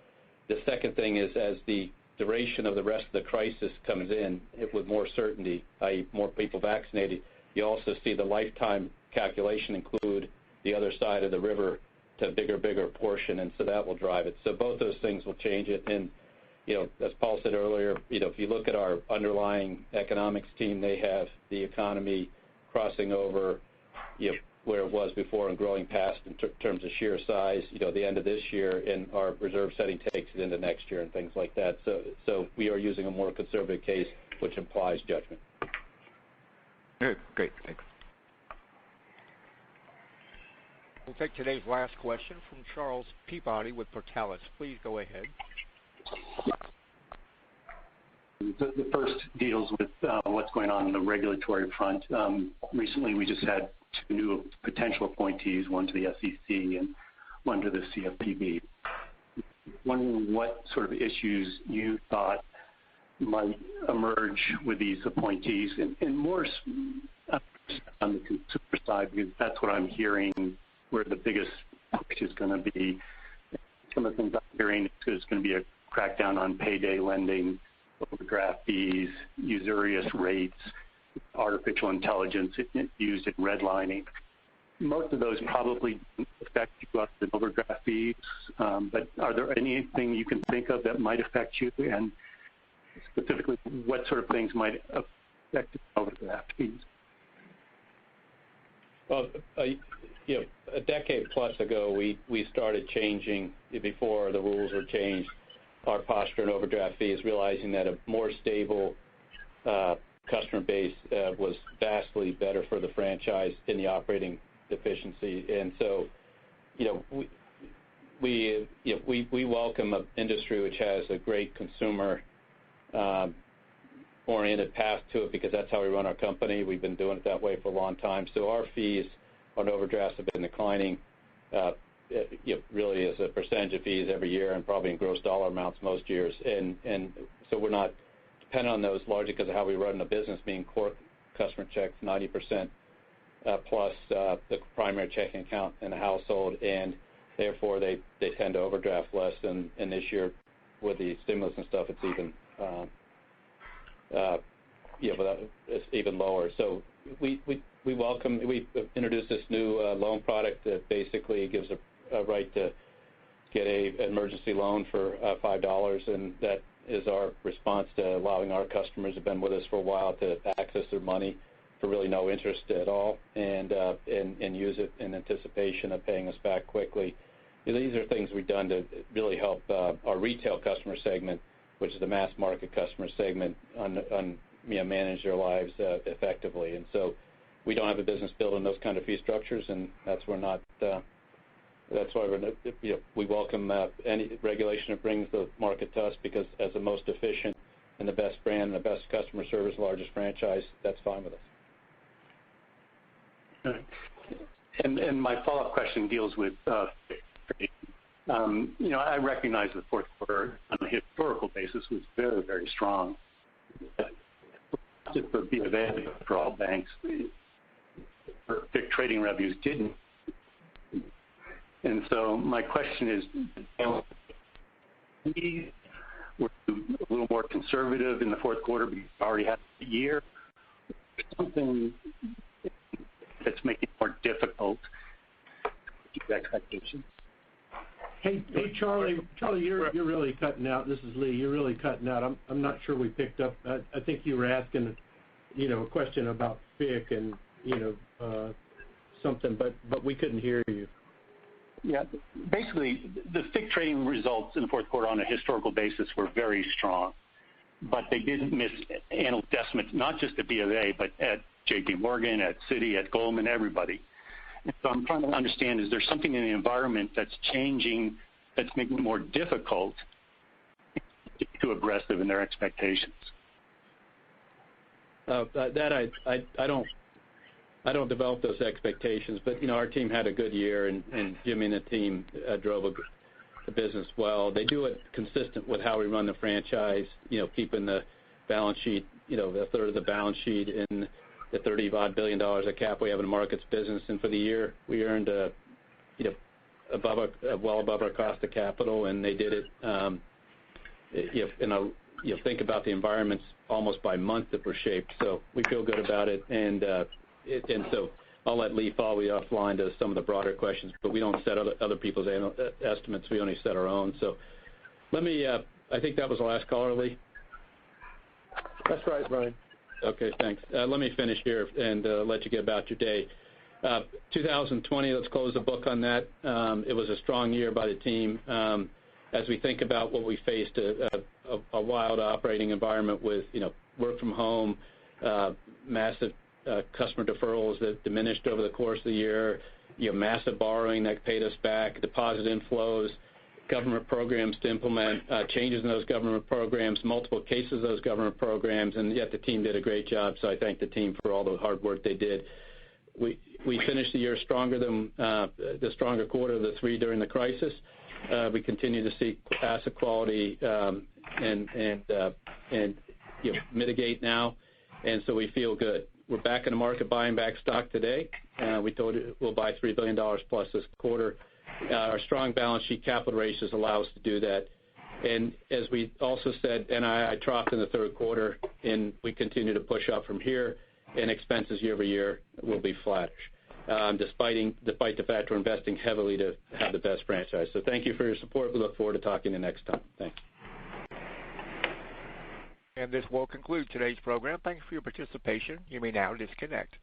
The second thing is, as the duration of the rest of the crisis comes in with more certainty, i.e. more people vaccinated, you also see the lifetime calculation include the other side of the river to a bigger portion, and so that will drive it. So both those things will change it. And as Paul said earlier, if you look at our underlying economics team, they have the economy crossing over where it was before and growing past in terms of sheer size, the end of this year, and our reserve setting takes it into next year and things like that. So we are using a more conservative case, which implies judgment. Great, thanks. We'll take today's last question from Charles Peabody with Portales. Please go ahead. The first deals with what's going on the regulatory front. Recently, we just had two new potential appointees, one to the SEC and one to the CFPB. Wondering what sort of issues you thought might emerge with these appointees, and more on the consumer side, because that's what I'm hearing where the biggest push is going to be. Some of the things I'm hearing is there's going to be a crackdown on payday lending, overdraft fees, usurious rates, artificial intelligence used in redlining. Most of those probably affect you less than overdraft fees, but are there anything you can think of that might affect you, and specifically what sort of things might affect overdraft fees? Well, a decade plus ago, we started changing, before the rules were changed, our posture in overdraft fees, realizing that a more stable customer base was vastly better for the franchise in the operating efficiency. And so, we welcome an industry which has a great consumer oriented path to it, because that's how we run our company. We've been doing it that way for a long time. So our fees on overdrafts have been declining really as a percentage of fees every year, and probably in gross dollar amounts most years. And so we're not dependent on those largely because of how we run the business, being core customer checks 90% plus the primary checking account in the household, and therefore they tend to overdraft less. And this year with the stimulus and stuff, it's even it's even lower. So we introduced this new loan product that basically gives a right to get an emergency loan for $5, and that is our response to allowing our customers who've been with us for a while to access their money for really no interest at all and use it in anticipation of paying us back quickly. These are things we've done to really help our retail customer segment, which is the mass market customer segment, manage their lives effectively. And so we don't have a business built on those kind of fee structures, and that's why we welcome any regulation that brings the market to us, because as the most efficient and the best brand and the best customer service, largest franchise, that's fine with us. And my follow-up question deals with I recognize the fourth quarter on a historical basis was very, very strong. Just for B of A, for all banks, FICC trading revenues didn't. And so my question is, we were a little more conservative in the fourth quarter because we already had a year. Something that's making it more difficult to keep expectations. Hey, Charlie, you're really cutting out. This is Lee. You're really cutting out. I'm not sure we picked up. I think you were asking, a question about FICC and something, but we couldn't hear you. Yeah, basically, the FICC trading results in the fourth quarter on a historical basis were very strong, but they didn't miss analyst estimates, not just at B of A, but at J.P. Morgan, at Citi, at Goldman, everybody. And so I'm trying to understand, is there something in the environment that's changing that's making it more difficult to be too aggressive in their expectations? That I don't develop those expectations, but our team had a good year, and Jimmy and the team drove the business well. They do it consistent with how we run the franchise, keeping the balance sheet, a third of the balance sheet in the $30-odd billion of cap we have in the markets business. And for the year, we earned well above our cost of capital, and they did it. Think about the environments almost by month that were shaped. So we feel good about it, and so I'll let Lee follow you offline to some of the broader questions, but we don't set other people's estimates. We only set our own. So I think that was the last caller, Lee. That's right, Brian. Okay, thanks. Let me finish here and let you get about your day. 2020, let's close the book on that. It was a strong year by the team. As we think about what we faced, a wild operating environment with work from home, massive customer deferrals that diminished over the course of the year, massive borrowing that paid us back, deposit inflows, government programs to implement, changes in those government programs, multiple cases of those government programs, and yet the team did a great job, so I thank the team for all the hard work they did. We finished the year stronger than the stronger quarter of the three during the crisis. We continue to see asset quality and mitigate now, and so we feel good. We're back in the market buying back stock today. We told you we'll buy $3 billion plus this quarter. Our strong balance sheet capital ratios allow us to do that. And as we also said, NII troughed in the third quarter, and we continue to push up from here, and expenses year over year will be flattish, despite the fact we're investing heavily to have the best franchise. So thank you for your support. We look forward to talking to you next time. Thanks. And this will conclude today's program. Thanks for your participation. You may now disconnect.